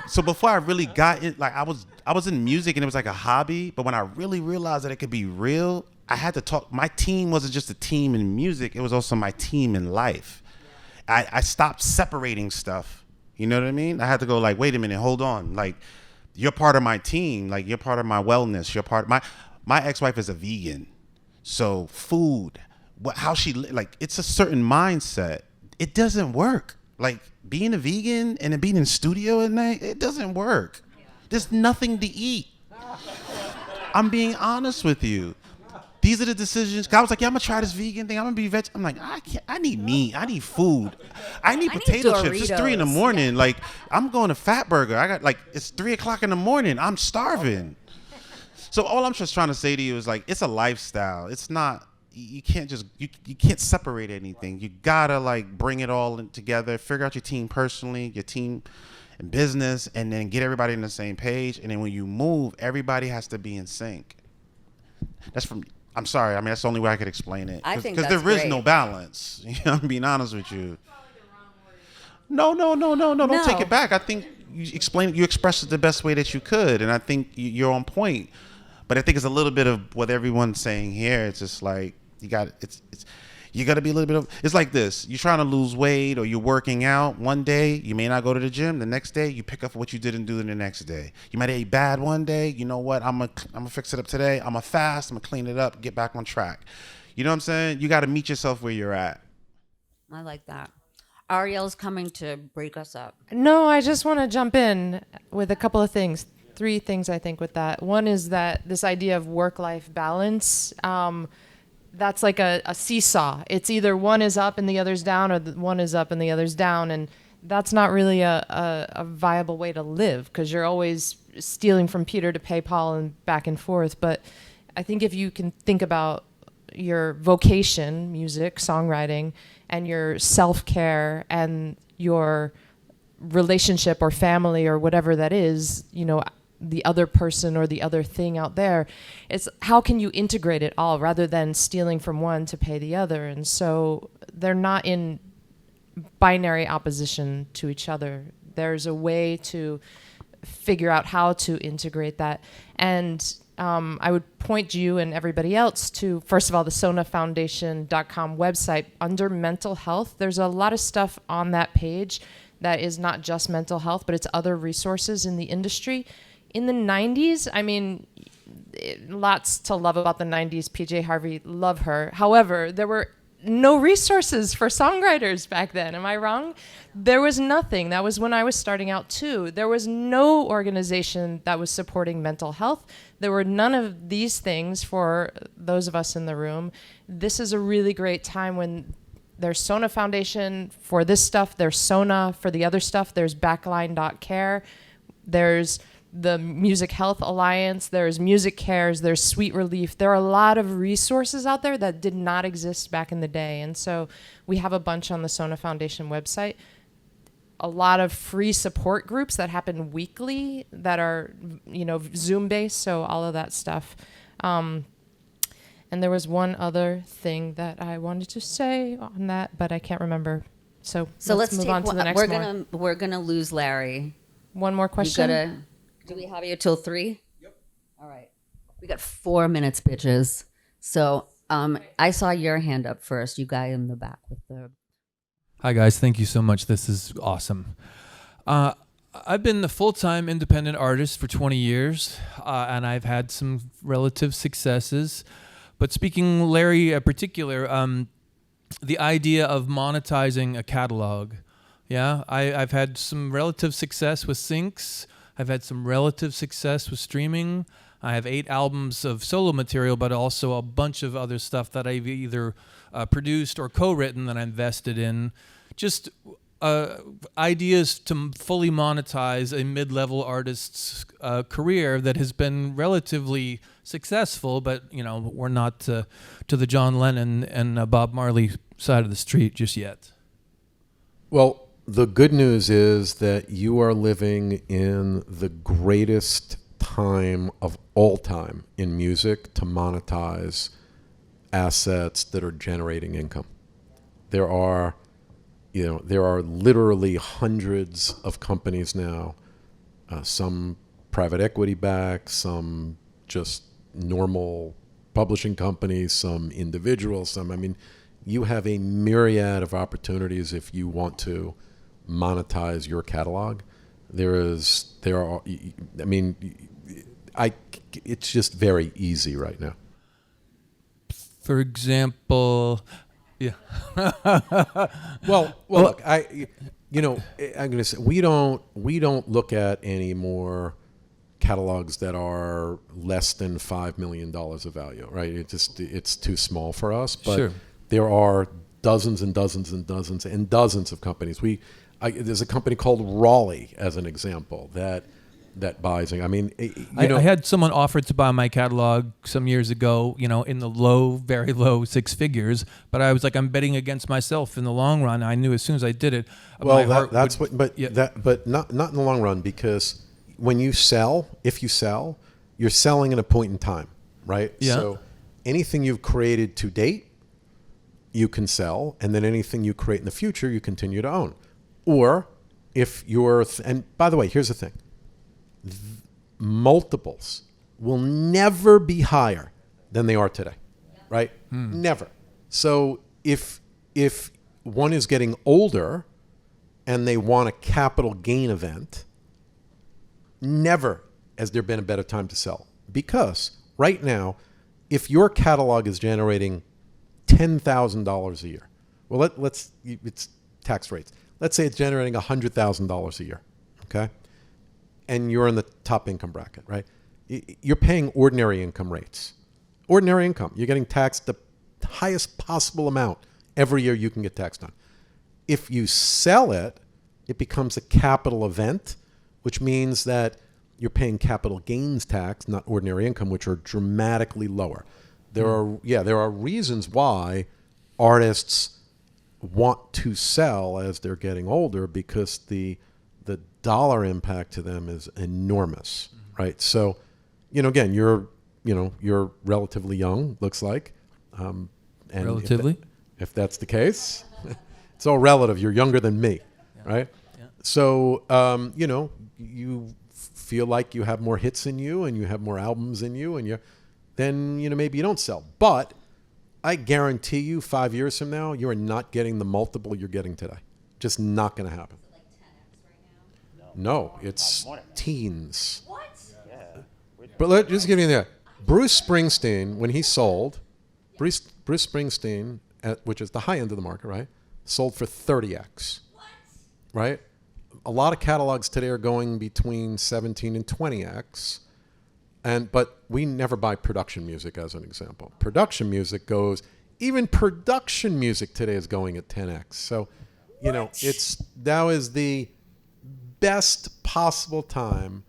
So before I really got it, like I I was in music and it was like a hobby, but when I really realized that it could be real, I had to talk. My team wasn't just a team in music, it was also my team in life. I stopped separating stuff. You know what I mean? I had to go like, wait a minute, hold on. Like, you're part of my team. Like, you're part of my wellness. You're part of my ex-wife is a vegan. So food, how she, like, it's a certain mindset. It doesn't work. Like, being a vegan and then being in studio at night, it doesn't work. There's nothing to eat. I'm being honest with you. These are the decisions. I was like, yeah, I'm gonna try this vegan thing. I'm gonna be veg. I'm like, I can't. I need meat. I need food. I need potato chips. It's 3 a.m. Yeah. Like, I'm going to Fat Burger. I got, like, it's 3 o'clock in the morning. I'm starving. So all I'm just trying to say to you is, like, it's a lifestyle. It's not. You can't just you can't separate anything. You gotta, like, bring it all together. Figure out your team personally, your team in business, and then get everybody on the same page. And then when you move, everybody has to be in sync. I'm sorry. I mean, that's the only way I could explain it. I think because that's there is great. no balance. You know, I'm being honest with you. No. Don't take it back. I think you expressed it the best way that you could, and I think you're on point. But I think it's a little bit of what everyone's saying here. It's just like you got to be a little bit of. It's like this: you're trying to lose weight, or you're working out. One day you may not go to the gym. The next day you pick up what you didn't do the next day. You might eat bad one day. You know what? I'm gonna fix it up today. I'm gonna fast. I'm gonna clean it up. Get back on track. You know what I'm saying? You got to meet yourself where you're at. I like that. Ariel's coming to break us up. No, I just want to jump in with a couple of things. 3 things I think with that. One is that this idea of work-life balance, that's like a seesaw. It's either one is up and the other's down, or one is up and the other's down. And that's not really a viable way to live, because you're always stealing from Peter to pay Paul and back and forth. But I think if you can think about your vocation, music, songwriting, and your self-care and your relationship or family or whatever that is, you know, the other person or the other thing out there, it's how can you integrate it all rather than stealing from one to pay the other. And so they're not in binary opposition to each other. There's a way to figure out how to integrate that. And I would point you and everybody else to, first of all, the sonafoundation.com website. Under mental health, there's a lot of stuff on that page that is not just mental health, but it's other resources in the industry. In the 90s, I mean, lots to love about the 90s. PJ Harvey, love her. However, there were no resources for songwriters back then. Am I wrong? There was nothing. That was when I was starting out too. There was no organization that was supporting mental health. There were none of these things for those of us in the room. This is a really great time when there's SONA Foundation for this stuff. There's SONA for the other stuff. There's Backline.care. There's the Music Health Alliance, there's Music Cares, there's Sweet Relief. There are a lot of resources out there that did not exist back in the day. And so we have a bunch on the SONA Foundation website. A lot of free support groups that happen weekly that are, you know, Zoom-based, so all of that stuff. And there was one other thing that I wanted to say on that, but I can't remember. So let's move on to the next one. We're gonna lose Larry. One more question. Do we have you till 3? Yep. All right. We got 4 minutes, bitches. So I saw your hand up first. You guy in the back with the. Hi guys, thank you so much. This is awesome. I've been a full-time independent artist for 20 years, and I've had some relative successes. But speaking Larry in particular, the idea of monetizing a catalog. Yeah, I've had some relative success with syncs. I've had some relative success with streaming. I have 8 albums of solo material, but also a bunch of other stuff that I've either produced or co-written that I invested in. Just ideas to fully monetize a mid-level artist's career that has been relatively successful, but you know, we're not to the John Lennon and Bob Marley side of the street just yet. Well, the good news is that you are living in the greatest time of all time in music to monetize assets that are generating income. There are literally hundreds of companies now, some private equity backed, some just normal publishing companies, some individuals, some, I mean, you have a myriad of opportunities if you want to monetize your catalog. It's just very easy right now. For example, yeah. Well, look, I'm going to say we don't look at any more catalogs that are less than $5 million of value, right? It's too small for us. But Sure. There are dozens and dozens and dozens and dozens of companies. There's a company called Raleigh, as an example, that buys. I mean, I had someone offer to buy my catalog some years ago, in the very low six figures. But I was like, I'm betting against myself in the long run. I knew as soon as I did it. But not in the long run, because if you sell, you're selling at a point in time, right? Yeah. So anything you've created to date, you can sell, and then anything you create in the future, you continue to own. Or if and by the way, here's the thing. Multiples will never be higher than they are today, right? Never. So if one is getting older and they want a capital gain event, never has there been a better time to sell. Because right now, if your catalog is generating $10,000 a year, well, it's tax rates. Let's say it's generating $100,000 a year, okay? And you're in the top income bracket, right? You're paying ordinary income rates. Ordinary income, you're getting taxed the highest possible amount every year you can get taxed on. If you sell it, it becomes a capital event, which means that you're paying capital gains tax, not ordinary income, which are dramatically lower. There are reasons why artists want to sell as they're getting older, because the dollar impact to them is enormous, right? So, again, you're relatively young, looks like. And Relatively? If that's the case, it's all relative. You're younger than me, right? Yeah. So, you feel like you have more hits in you and you have more albums in you, then maybe you don't sell. But I guarantee you 5 years from now, you are not getting the multiple you're getting today. Just not going to happen. Like 10x right now? No, it's teens. What? But just give you that. Bruce Springsteen, when he sold, Bruce Springsteen, which is the high end of the market, right, sold for 30x. What? Right? A lot of catalogs today are going between 17 and 20x. But we never buy production music, as an example. Production music even production music today is going at 10x. So, now is the best possible time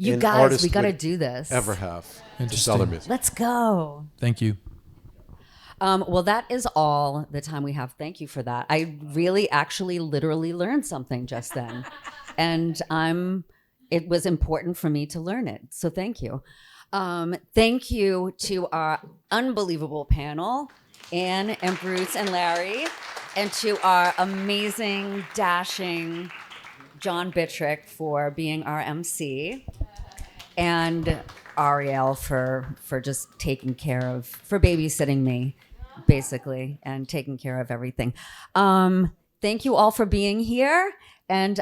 You an guys, artist we got to would do this. ever have to Interesting. sell their music. Let's go. Thank you. Well, that is all the time we have. Thank you for that. I really, actually, literally learned something just then. And it was important for me to learn it. So thank you. Thank you to our unbelievable panel, Anne and Bruce and Larry, and to our amazing, dashing John Bittrick for being our MC, and Ariel for just for babysitting me, basically, and taking care of everything. Thank you all for being here. And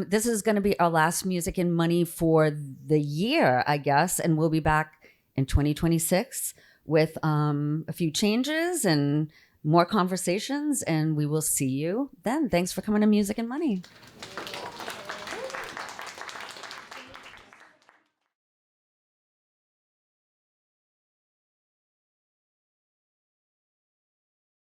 this is going to be our last Music and Money for the year, I guess. And we'll be back in 2026 with a few changes and more conversations. And we will see you then. Thanks for coming to Music and Money.